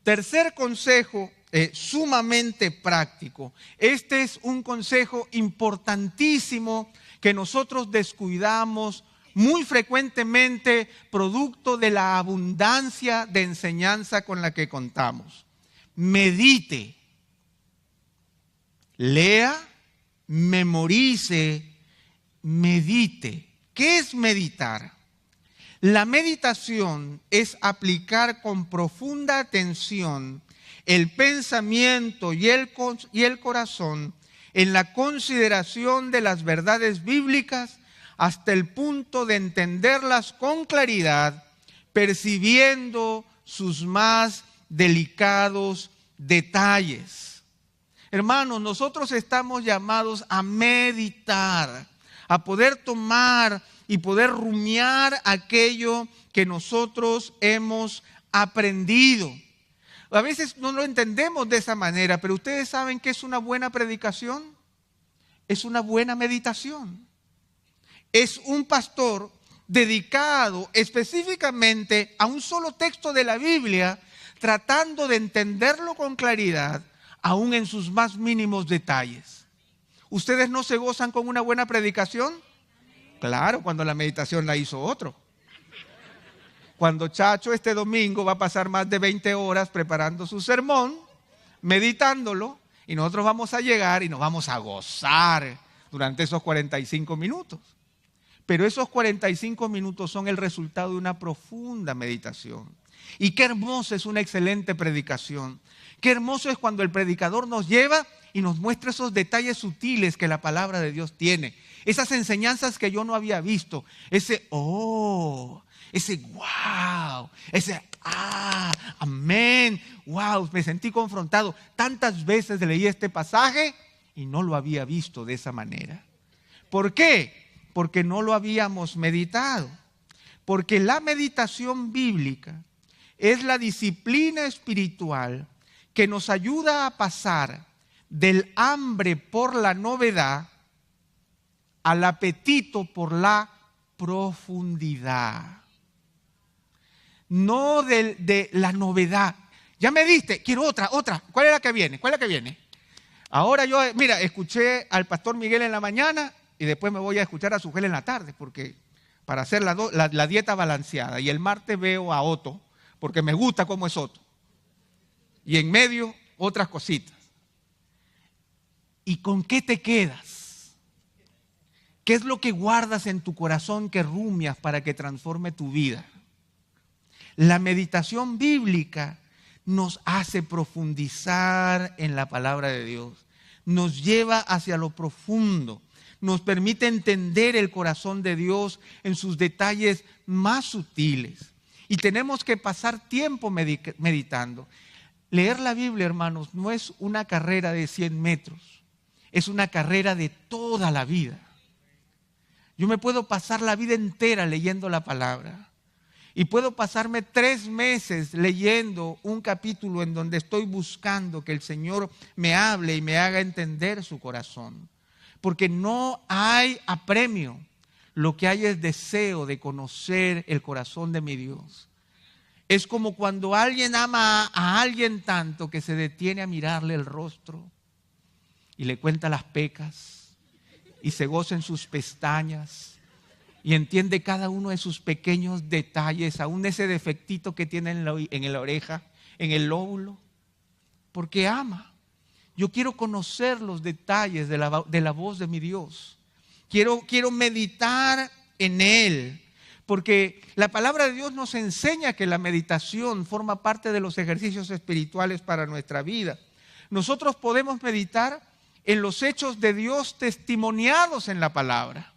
Tercer consejo, sumamente práctico. Este es un consejo importantísimo que nosotros descuidamos muy frecuentemente, producto de la abundancia de enseñanza con la que contamos. Medite, lea, memorice, medite. ¿Qué es meditar? La meditación es aplicar con profunda atención el pensamiento y el corazón en la consideración de las verdades bíblicas hasta el punto de entenderlas con claridad, percibiendo sus más delicados detalles. Hermanos, nosotros estamos llamados a meditar, a poder tomar y poder rumiar aquello que nosotros hemos aprendido. A veces no lo entendemos de esa manera, pero ustedes saben que es una buena predicación, es una buena meditación. Es un pastor dedicado específicamente a un solo texto de la Biblia, tratando de entenderlo con claridad, aún en sus más mínimos detalles. ¿Ustedes no se gozan con una buena predicación? Claro, cuando la meditación la hizo otro. Cuando Chacho este domingo va a pasar más de 20 horas preparando su sermón, meditándolo, y nosotros vamos a llegar y nos vamos a gozar durante esos 45 minutos. Pero esos 45 minutos son el resultado de una profunda meditación. Y qué hermosa es una excelente predicación. Qué hermoso es cuando el predicador nos lleva y nos muestra esos detalles sutiles que la palabra de Dios tiene. Esas enseñanzas que yo no había visto. Ese wow, ese amén. Wow, me sentí confrontado. Tantas veces leí este pasaje y no lo había visto de esa manera. ¿Por qué? Porque no lo habíamos meditado. Porque la meditación bíblica es la disciplina espiritual que nos ayuda a pasar del hambre por la novedad al apetito por la profundidad. No de la novedad. Ya me diste, quiero otra. ¿Cuál es la que viene? Ahora yo, mira, escuché al pastor Miguel en la mañana y después me voy a escuchar a Sugel en la tarde, porque para hacer la dieta balanceada. Y el martes veo a Otto, porque me gusta cómo es Otto. Y en medio, otras cositas. ¿Y con qué te quedas? ¿Qué es lo que guardas en tu corazón que rumias para que transforme tu vida? La meditación bíblica nos hace profundizar en la palabra de Dios. Nos lleva hacia lo profundo. Nos permite entender el corazón de Dios en sus detalles más sutiles. Y tenemos que pasar tiempo meditando. Leer la Biblia, hermanos, no es una carrera de 100 metros. Es una carrera de toda la vida. Yo me puedo pasar la vida entera leyendo la palabra. Y puedo pasarme 3 meses leyendo un capítulo en donde estoy buscando que el Señor me hable y me haga entender su corazón. Porque no hay apremio. Lo que hay es deseo de conocer el corazón de mi Dios. Es como cuando alguien ama a alguien tanto que se detiene a mirarle el rostro y le cuenta las pecas y se goza en sus pestañas y entiende cada uno de sus pequeños detalles, aún ese defectito que tiene en la oreja, en el lóbulo, porque ama. Yo quiero conocer los detalles de la voz de mi Dios. Quiero meditar en Él. Porque la palabra de Dios nos enseña que la meditación forma parte de los ejercicios espirituales para nuestra vida. Nosotros podemos meditar en los hechos de Dios testimoniados en la palabra.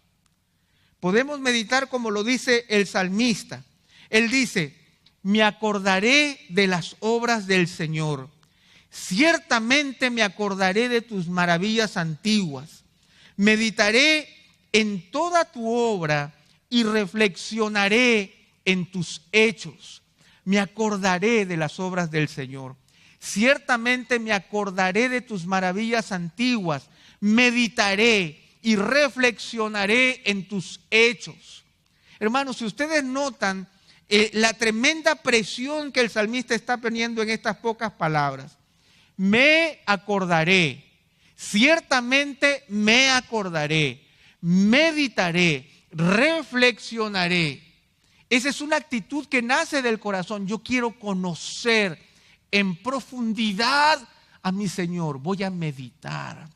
Podemos meditar como lo dice el salmista. Él dice, me acordaré de las obras del Señor. Ciertamente me acordaré de tus maravillas antiguas. Meditaré en toda tu obra y reflexionaré en tus hechos. Me acordaré de las obras del Señor. Ciertamente me acordaré de tus maravillas antiguas. Meditaré y reflexionaré en tus hechos. Hermanos, si ustedes notan la tremenda presión que el salmista está poniendo en estas pocas palabras. Me acordaré, ciertamente me acordaré, meditaré, reflexionaré. Esa es una actitud que nace del corazón. Yo quiero conocer en profundidad a mi Señor. Voy a meditar.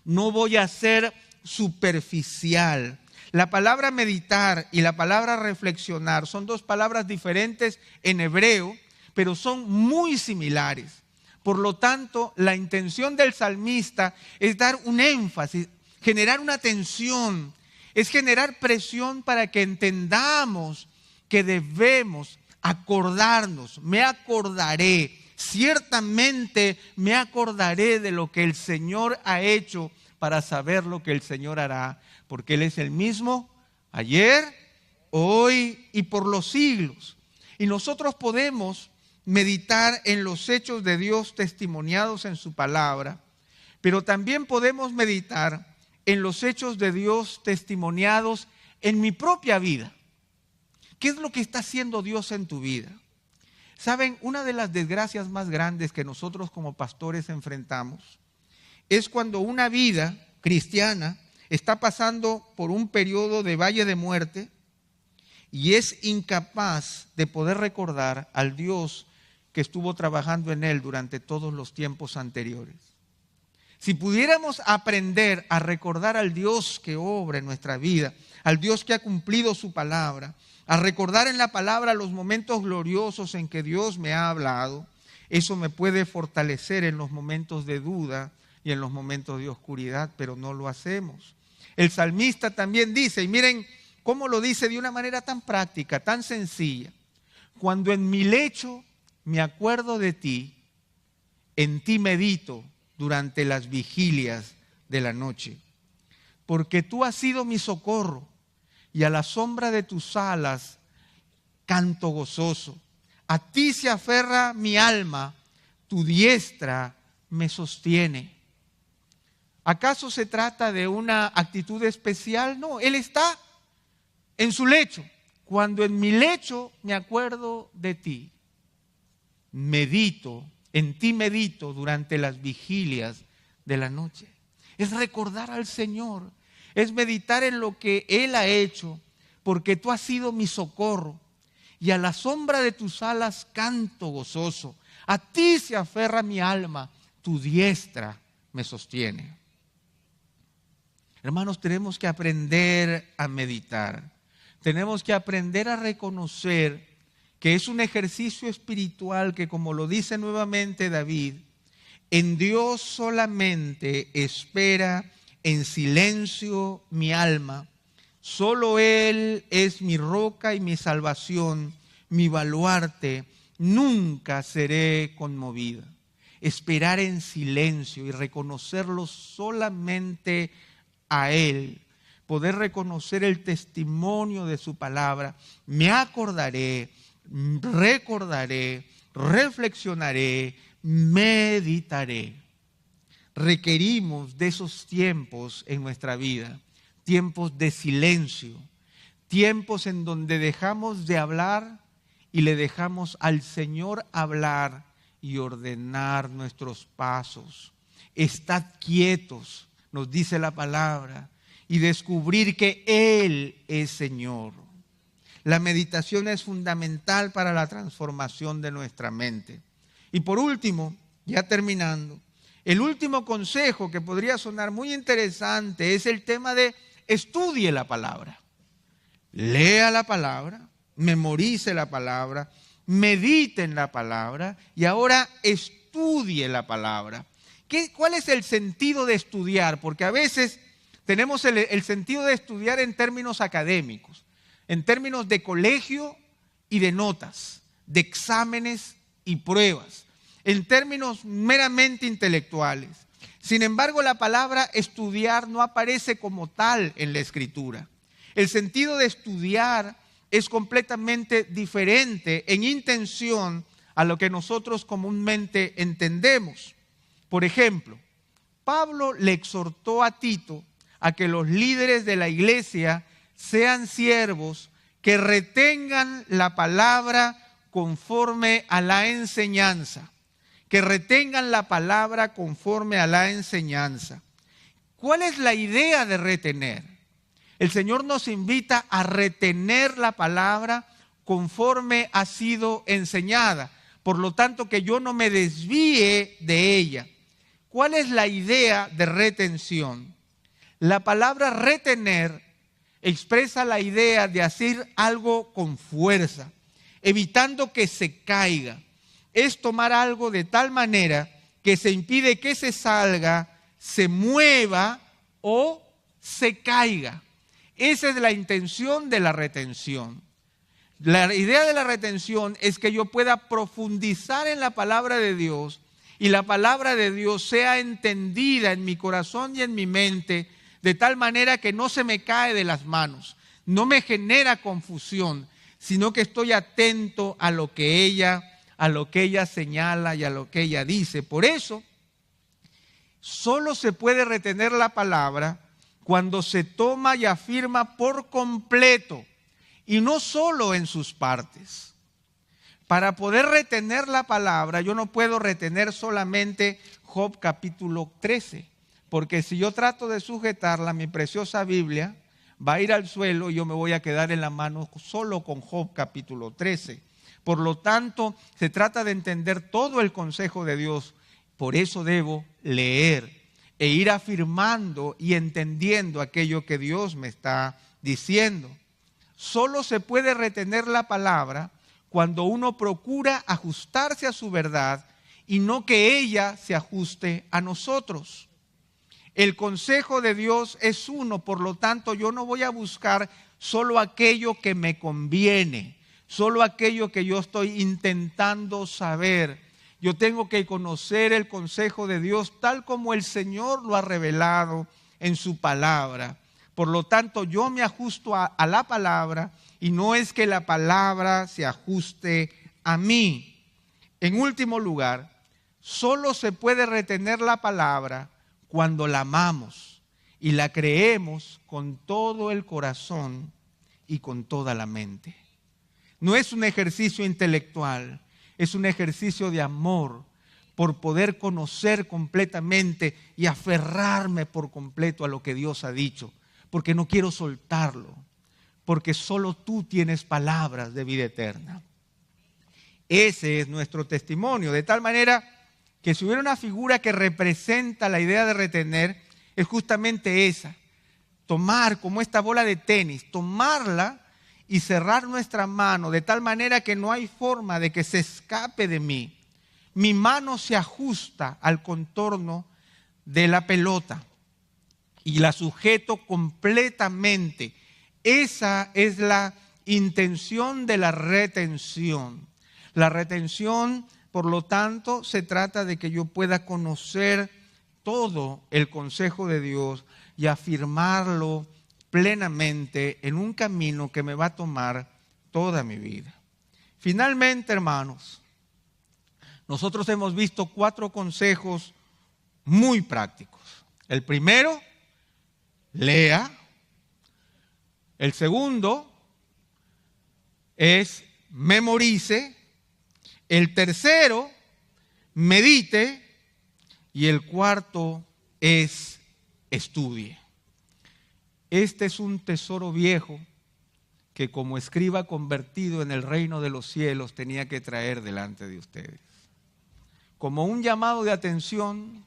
No voy a ser superficial. La palabra meditar y la palabra reflexionar son dos palabras diferentes en hebreo, pero son muy similares. Por lo tanto, la intención del salmista es dar un énfasis, generar una tensión, es generar presión para que entendamos que debemos acordarnos. Me acordaré, ciertamente me acordaré de lo que el Señor ha hecho para saber lo que el Señor hará, porque Él es el mismo ayer, hoy y por los siglos. Y nosotros podemos meditar en los hechos de Dios testimoniados en su palabra, pero también podemos meditar en los hechos de Dios testimoniados en mi propia vida. ¿Qué es lo que está haciendo Dios en tu vida? Saben, una de las desgracias más grandes que nosotros como pastores enfrentamos es cuando una vida cristiana está pasando por un periodo de valle de muerte y es incapaz de poder recordar al Dios que estuvo trabajando en él durante todos los tiempos anteriores. Si pudiéramos aprender a recordar al Dios que obra en nuestra vida, al Dios que ha cumplido su palabra, a recordar en la palabra los momentos gloriosos en que Dios me ha hablado, eso me puede fortalecer en los momentos de duda y en los momentos de oscuridad, pero no lo hacemos. El salmista también dice, y miren cómo lo dice de una manera tan práctica, tan sencilla. Cuando en mi lecho me acuerdo de ti, en ti medito durante las vigilias de la noche. Porque tú has sido mi socorro y a la sombra de tus alas canto gozoso. A ti se aferra mi alma, tu diestra me sostiene. ¿Acaso se trata de una actitud especial? No, Él está en su lecho. Cuando en mi lecho me acuerdo de ti, medito, en ti medito durante las vigilias de la noche. Es recordar al Señor, es meditar en lo que Él ha hecho, porque tú has sido mi socorro y a la sombra de tus alas canto gozoso. A ti se aferra mi alma, tu diestra me sostiene. Hermanos, tenemos que aprender a meditar. Tenemos que aprender a reconocer que es un ejercicio espiritual que, como lo dice nuevamente David, en Dios solamente espera en silencio mi alma. Solo Él es mi roca y mi salvación, mi baluarte. Nunca seré conmovida. Esperar en silencio y reconocerlo solamente a Él, poder reconocer el testimonio de su palabra. Me acordaré, recordaré, reflexionaré, meditaré. Requerimos de esos tiempos en nuestra vida, tiempos de silencio, tiempos en donde dejamos de hablar y le dejamos al Señor hablar y ordenar nuestros pasos. Estad quietos, nos dice la palabra, y descubrir que Él es Señor. La meditación es fundamental para la transformación de nuestra mente. Y por último, ya terminando, el último consejo que podría sonar muy interesante es el tema de estudie la palabra. Lea la palabra, memorice la palabra, medite en la palabra y ahora estudie la palabra. ¿Cuál es el sentido de estudiar? Porque a veces tenemos el sentido de estudiar en términos académicos, en términos de colegio y de notas. de exámenes y pruebas, en términos meramente intelectuales. Sin embargo, la palabra estudiar no aparece como tal en la Escritura. El sentido de estudiar es completamente diferente en intención a lo que nosotros comúnmente entendemos. Por ejemplo, Pablo le exhortó a Tito a que los líderes de la iglesia sean siervos que retengan la palabra conforme a la enseñanza. Que retengan la palabra conforme a la enseñanza. ¿Cuál es la idea de retener? El Señor nos invita a retener la palabra conforme ha sido enseñada. Por lo tanto, que yo no me desvíe de ella. ¿Cuál es la idea de retención? La palabra retener expresa la idea de hacer algo con fuerza, evitando que se caiga. Es tomar algo de tal manera que se impide que se salga, se mueva o se caiga. Esa es la intención de la retención. La idea de la retención es que yo pueda profundizar en la palabra de Dios y la palabra de Dios sea entendida en mi corazón y en mi mente de tal manera que no se me cae de las manos, no me genera confusión, sino que estoy atento a lo que ella señala y a lo que ella dice. Por eso, solo se puede retener la palabra cuando se toma y afirma por completo y no solo en sus partes. Para poder retener la palabra, yo no puedo retener solamente Job capítulo 13, porque si yo trato de sujetarla, mi preciosa Biblia va a ir al suelo y yo me voy a quedar en la mano solo con Job capítulo 13. Por lo tanto, se trata de entender todo el consejo de Dios. Por eso debo leer e ir afirmando y entendiendo aquello que Dios me está diciendo. Solo se puede retener la palabra cuando uno procura ajustarse a su verdad y no que ella se ajuste a nosotros. El consejo de Dios es uno, por lo tanto yo no voy a buscar solo aquello que me conviene, solo aquello que yo estoy intentando saber. Yo tengo que conocer el consejo de Dios tal como el Señor lo ha revelado en su palabra. Por lo tanto, yo me ajusto a la palabra y no es que la palabra se ajuste a mí. En último lugar, solo se puede retener la palabra cuando la amamos y la creemos con todo el corazón y con toda la mente. No es un ejercicio intelectual, es un ejercicio de amor por poder conocer completamente y aferrarme por completo a lo que Dios ha dicho, porque no quiero soltarlo, porque solo tú tienes palabras de vida eterna. Ese es nuestro testimonio, de tal manera que si hubiera una figura que representa la idea de retener, es justamente esa, tomar como esta bola de tenis, tomarla y cerrar nuestra mano de tal manera que no hay forma de que se escape de mí. Mi mano se ajusta al contorno de la pelota y la sujeto completamente. Esa es la intención de la retención. La retención, por lo tanto, se trata de que yo pueda conocer todo el consejo de Dios y afirmarlo plenamente en un camino que me va a tomar toda mi vida. Finalmente, hermanos, nosotros hemos visto 4 consejos muy prácticos. El primero, lea. El segundo es memorice. El tercero, medite. Y el cuarto es estudie. Este es un tesoro viejo que como escriba convertido en el reino de los cielos tenía que traer delante de ustedes. Como un llamado de atención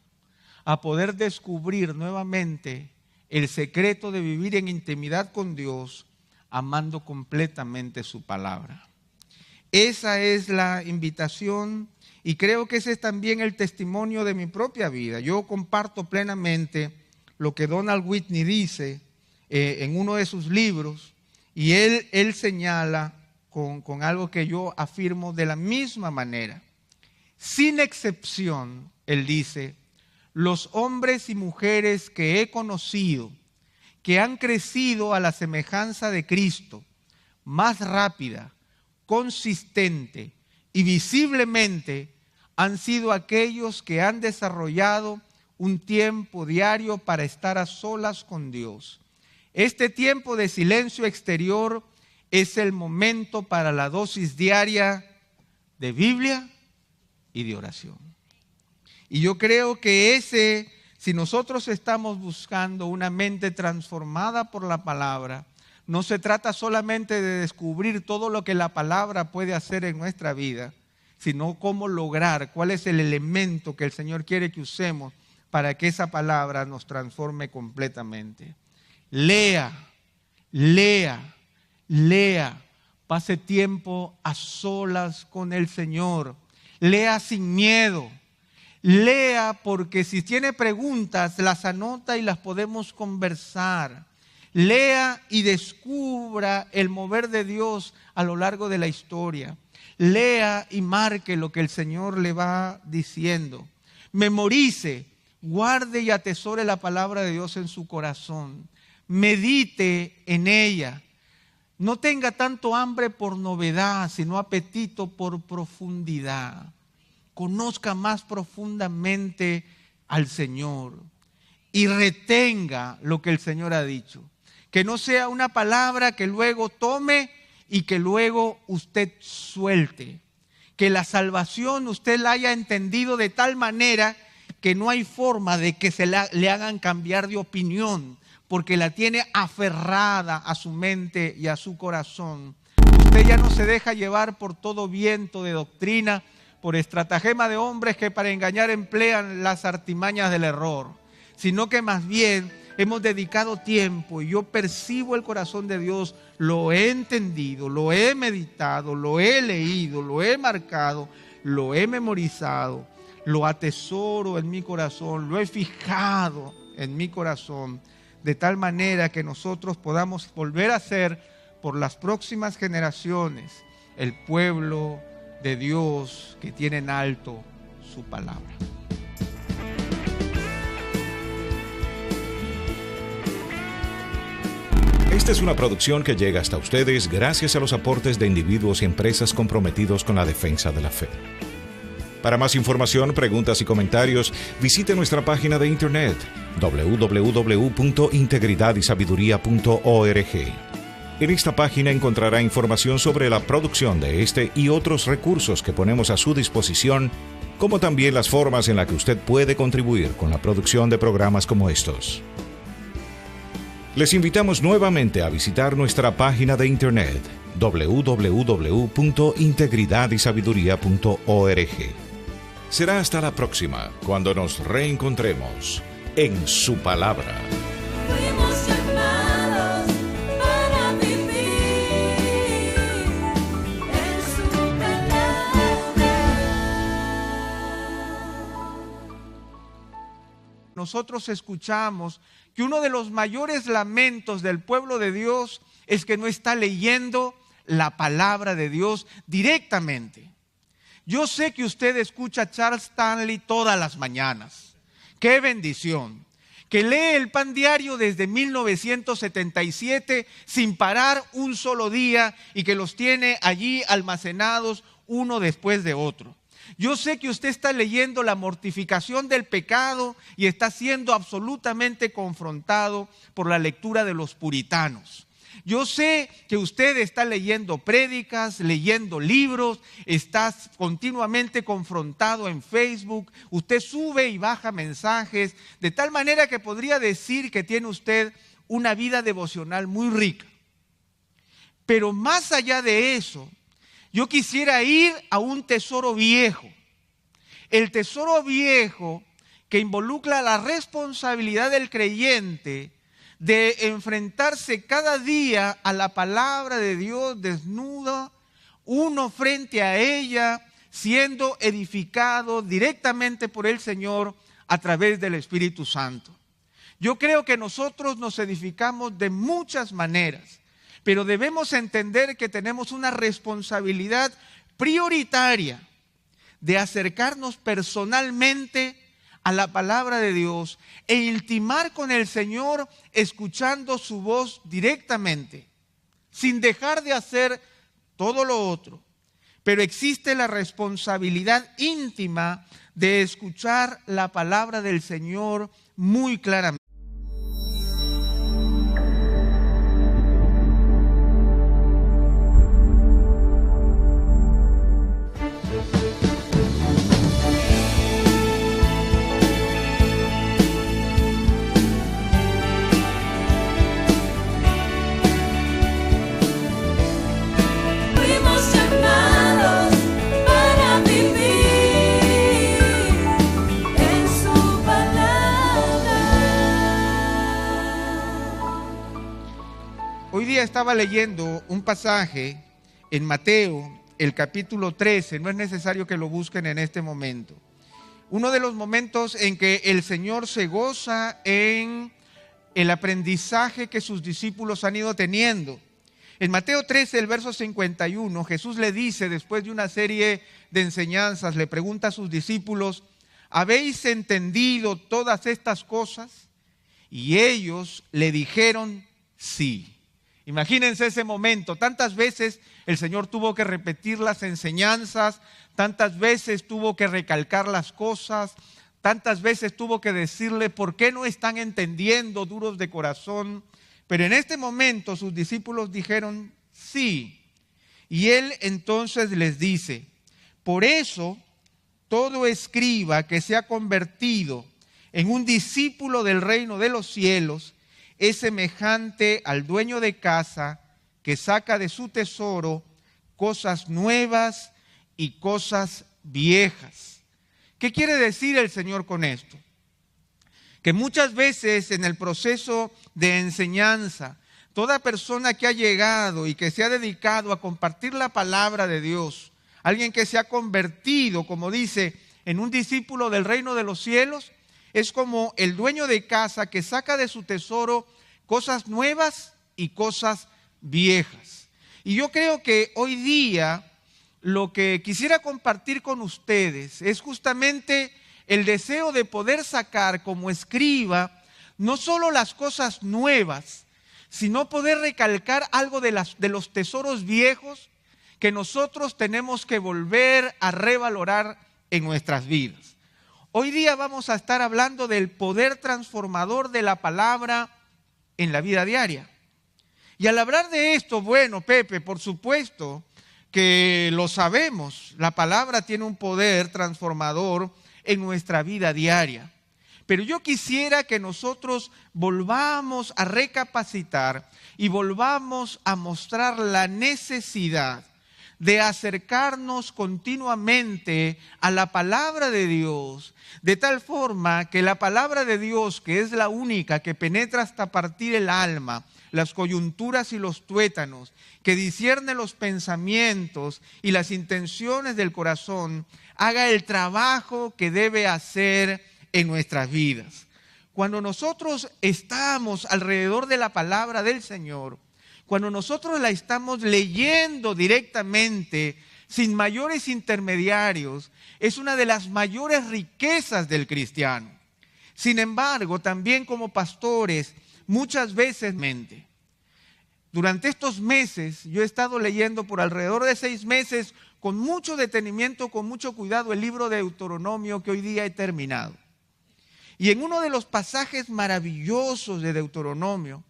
a poder descubrir nuevamente el secreto de vivir en intimidad con Dios, amando completamente su palabra. Esa es la invitación y creo que ese es también el testimonio de mi propia vida. Yo comparto plenamente lo que Donald Whitney dice en uno de sus libros y él señala con algo que yo afirmo de la misma manera. Sin excepción, él dice, los hombres y mujeres que he conocido, que han crecido a la semejanza de Cristo, más rápida, consistente y visiblemente, han sido aquellos que han desarrollado un tiempo diario para estar a solas con Dios. Este tiempo de silencio exterior es el momento para la dosis diaria de Biblia y de oración. Y yo creo que si nosotros estamos buscando una mente transformada por la palabra, no se trata solamente de descubrir todo lo que la palabra puede hacer en nuestra vida, sino cómo lograr, cuál es el elemento que el Señor quiere que usemos para que esa palabra nos transforme completamente. Lea, lea, lea. Pase tiempo a solas con el Señor. Lea sin miedo. Lea porque si tiene preguntas, las anota y las podemos conversar. Lea y descubra el mover de Dios a lo largo de la historia. Lea y marque lo que el Señor le va diciendo. Memorice, guarde y atesore la palabra de Dios en su corazón. Medite en ella. No tenga tanto hambre por novedad, sino apetito por profundidad. Conozca más profundamente al Señor y retenga lo que el Señor ha dicho. Que no sea una palabra que luego tome y que luego usted suelte. Que la salvación usted la haya entendido de tal manera que no hay forma de que le hagan cambiar de opinión, porque la tiene aferrada a su mente y a su corazón. Usted ya no se deja llevar por todo viento de doctrina, por estratagema de hombres que para engañar emplean las artimañas del error, sino que más bien hemos dedicado tiempo y yo percibo el corazón de Dios, lo he entendido, lo he meditado, lo he leído, lo he marcado, lo he memorizado, lo atesoro en mi corazón, lo he fijado en mi corazón, de tal manera que nosotros podamos volver a ser por las próximas generaciones el pueblo de Dios que tiene en alto su palabra. Esta es una producción que llega hasta ustedes gracias a los aportes de individuos y empresas comprometidos con la defensa de la fe. Para más información, preguntas y comentarios, visite nuestra página de internet www.integridadysabiduría.org. En esta página encontrará información sobre la producción de este y otros recursos que ponemos a su disposición, como también las formas en las que usted puede contribuir con la producción de programas como estos. Les invitamos nuevamente a visitar nuestra página de internet www.integridadysabiduría.org. Será hasta la próxima, cuando nos reencontremos en su palabra. Fuimos llamados para vivir en su palabra. Nosotros escuchamos que uno de los mayores lamentos del pueblo de Dios es que no está leyendo la palabra de Dios directamente. Yo sé que usted escucha a Charles Stanley todas las mañanas. ¡Qué bendición! Que lee el Pan Diario desde 1977 sin parar un solo día y que los tiene allí almacenados uno después de otro. Yo sé que usted está leyendo la mortificación del pecado y está siendo absolutamente confrontado por la lectura de los puritanos. Yo sé que usted está leyendo prédicas, leyendo libros, está continuamente confrontado en Facebook, usted sube y baja mensajes, de tal manera que podría decir que tiene usted una vida devocional muy rica. Pero más allá de eso, yo quisiera ir a un tesoro viejo. El tesoro viejo que involucra la responsabilidad del creyente de enfrentarse cada día a la palabra de Dios desnuda, uno frente a ella, siendo edificado directamente por el Señor a través del Espíritu Santo. Yo creo que nosotros nos edificamos de muchas maneras, Pero debemos entender que tenemos una responsabilidad prioritaria de acercarnos personalmente a la palabra de Dios e intimar con el Señor escuchando su voz directamente, sin dejar de hacer todo lo otro. Pero existe la responsabilidad íntima de escuchar la palabra del Señor muy claramente. Fuimos llamados para vivir en su palabra. Hoy día estaba leyendo un pasaje en Mateo, el capítulo 13, no es necesario que lo busquen en este momento. Uno de los momentos en que el Señor se goza en el aprendizaje que sus discípulos han ido teniendo. En Mateo 13, el verso 51, Jesús le dice, después de una serie de enseñanzas, le pregunta a sus discípulos, ¿habéis entendido todas estas cosas? Y ellos le dijeron, sí. Imagínense ese momento, tantas veces el Señor tuvo que repetir las enseñanzas, tantas veces tuvo que recalcar las cosas, tantas veces tuvo que decirle por qué no están entendiendo, duros de corazón. Pero en este momento sus discípulos dijeron sí. Y Él entonces les dice, por eso todo escriba que se ha convertido en un discípulo del reino de los cielos es semejante al dueño de casa que saca de su tesoro cosas nuevas y cosas viejas. ¿Qué quiere decir el Señor con esto? Que muchas veces en el proceso de enseñanza, toda persona que ha llegado y que se ha dedicado a compartir la palabra de Dios, alguien que se ha convertido, como dice, en un discípulo del reino de los cielos, es como el dueño de casa que saca de su tesoro cosas nuevas y cosas viejas. Y yo creo que hoy día lo que quisiera compartir con ustedes es justamente el deseo de poder sacar como escriba no solo las cosas nuevas, sino poder recalcar algo de los tesoros viejos que nosotros tenemos que volver a revalorar en nuestras vidas. Hoy día vamos a estar hablando del poder transformador de la palabra en la vida diaria. Y al hablar de esto, bueno, Pepe, por supuesto que lo sabemos, la palabra tiene un poder transformador en nuestra vida diaria. Pero yo quisiera que nosotros volvamos a recapacitar y volvamos a mostrar la necesidad de acercarnos continuamente a la palabra de Dios, de tal forma que la palabra de Dios, que es la única que penetra hasta partir el alma, las coyunturas y los tuétanos, que discierne los pensamientos y las intenciones del corazón, haga el trabajo que debe hacer en nuestras vidas. Cuando nosotros estamos alrededor de la palabra del Señor, cuando nosotros la estamos leyendo directamente, sin mayores intermediarios, es una de las mayores riquezas del cristiano. Sin embargo, también como pastores, muchas veces durante estos meses, yo he estado leyendo por alrededor de 6 meses, con mucho detenimiento, con mucho cuidado, el libro de Deuteronomio que hoy día he terminado. Y en uno de los pasajes maravillosos de Deuteronomio,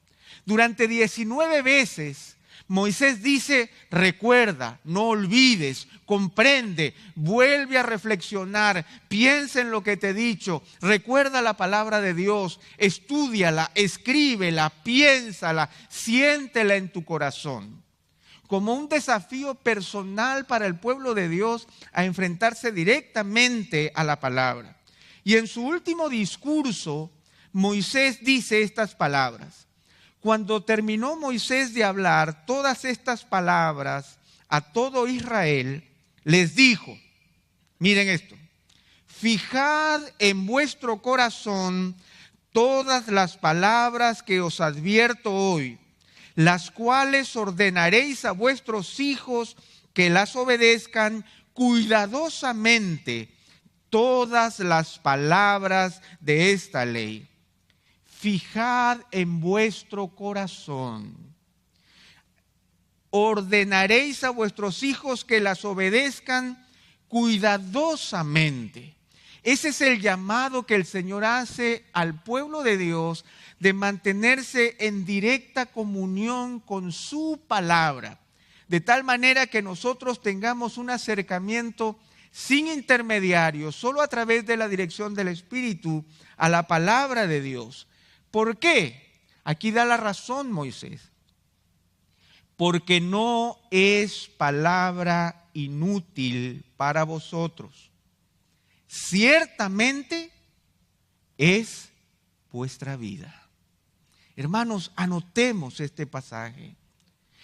durante 19 veces, Moisés dice, recuerda, no olvides, comprende, vuelve a reflexionar, piensa en lo que te he dicho, recuerda la palabra de Dios, estúdiala, escríbela, piénsala, siéntela en tu corazón. Como un desafío personal para el pueblo de Dios a enfrentarse directamente a la palabra. Y en su último discurso, Moisés dice estas palabras. Cuando terminó Moisés de hablar todas estas palabras a todo Israel, les dijo, miren esto, fijad en vuestro corazón todas las palabras que os advierto hoy. las cuales ordenaréis a vuestros hijos que las obedezcan cuidadosamente todas las palabras de esta ley. Fijad en vuestro corazón. Ordenaréis a vuestros hijos que las obedezcan cuidadosamente. Ese es el llamado que el Señor hace al pueblo de Dios de mantenerse en directa comunión con su palabra, de tal manera que nosotros tengamos un acercamiento sin intermediarios, solo a través de la dirección del Espíritu a la palabra de Dios. ¿Por qué? Aquí da la razón Moisés. Porque no es palabra inútil para vosotros. Ciertamente es vuestra vida. Hermanos, anotemos este pasaje.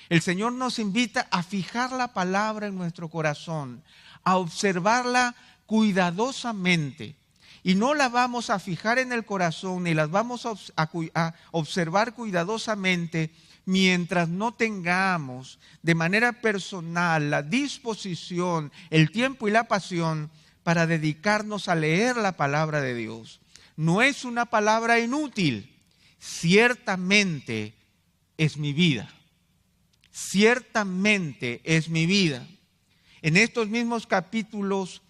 El Señor nos invita a fijar la palabra en nuestro corazón, a observarla cuidadosamente. Y no la vamos a fijar en el corazón ni las vamos a observar cuidadosamente mientras no tengamos de manera personal la disposición, el tiempo y la pasión para dedicarnos a leer la palabra de Dios. No es una palabra inútil, ciertamente es mi vida. Ciertamente es mi vida. En estos mismos capítulos,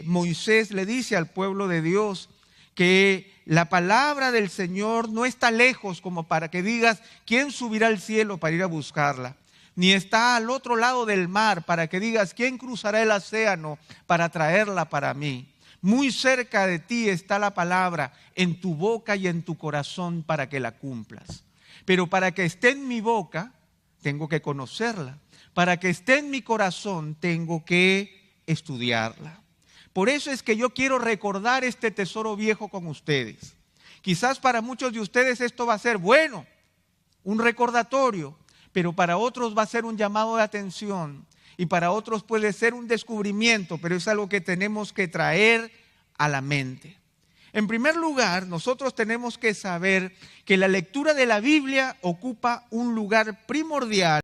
Moisés le dice al pueblo de Dios que la palabra del Señor no está lejos como para que digas, ¿quién subirá al cielo para ir a buscarla? Ni está al otro lado del mar para que digas, ¿quién cruzará el océano para traerla para mí? Muy cerca de ti está la palabra, en tu boca y en tu corazón para que la cumplas. Pero para que esté en mi boca, tengo que conocerla. Para que esté en mi corazón, tengo que estudiarla. Por eso es que yo quiero recordar este tesoro viejo con ustedes. Quizás para muchos de ustedes esto va a ser bueno, un recordatorio, pero para otros va a ser un llamado de atención y para otros puede ser un descubrimiento, pero es algo que tenemos que traer a la mente. En primer lugar, nosotros tenemos que saber que la lectura de la Biblia ocupa un lugar primordial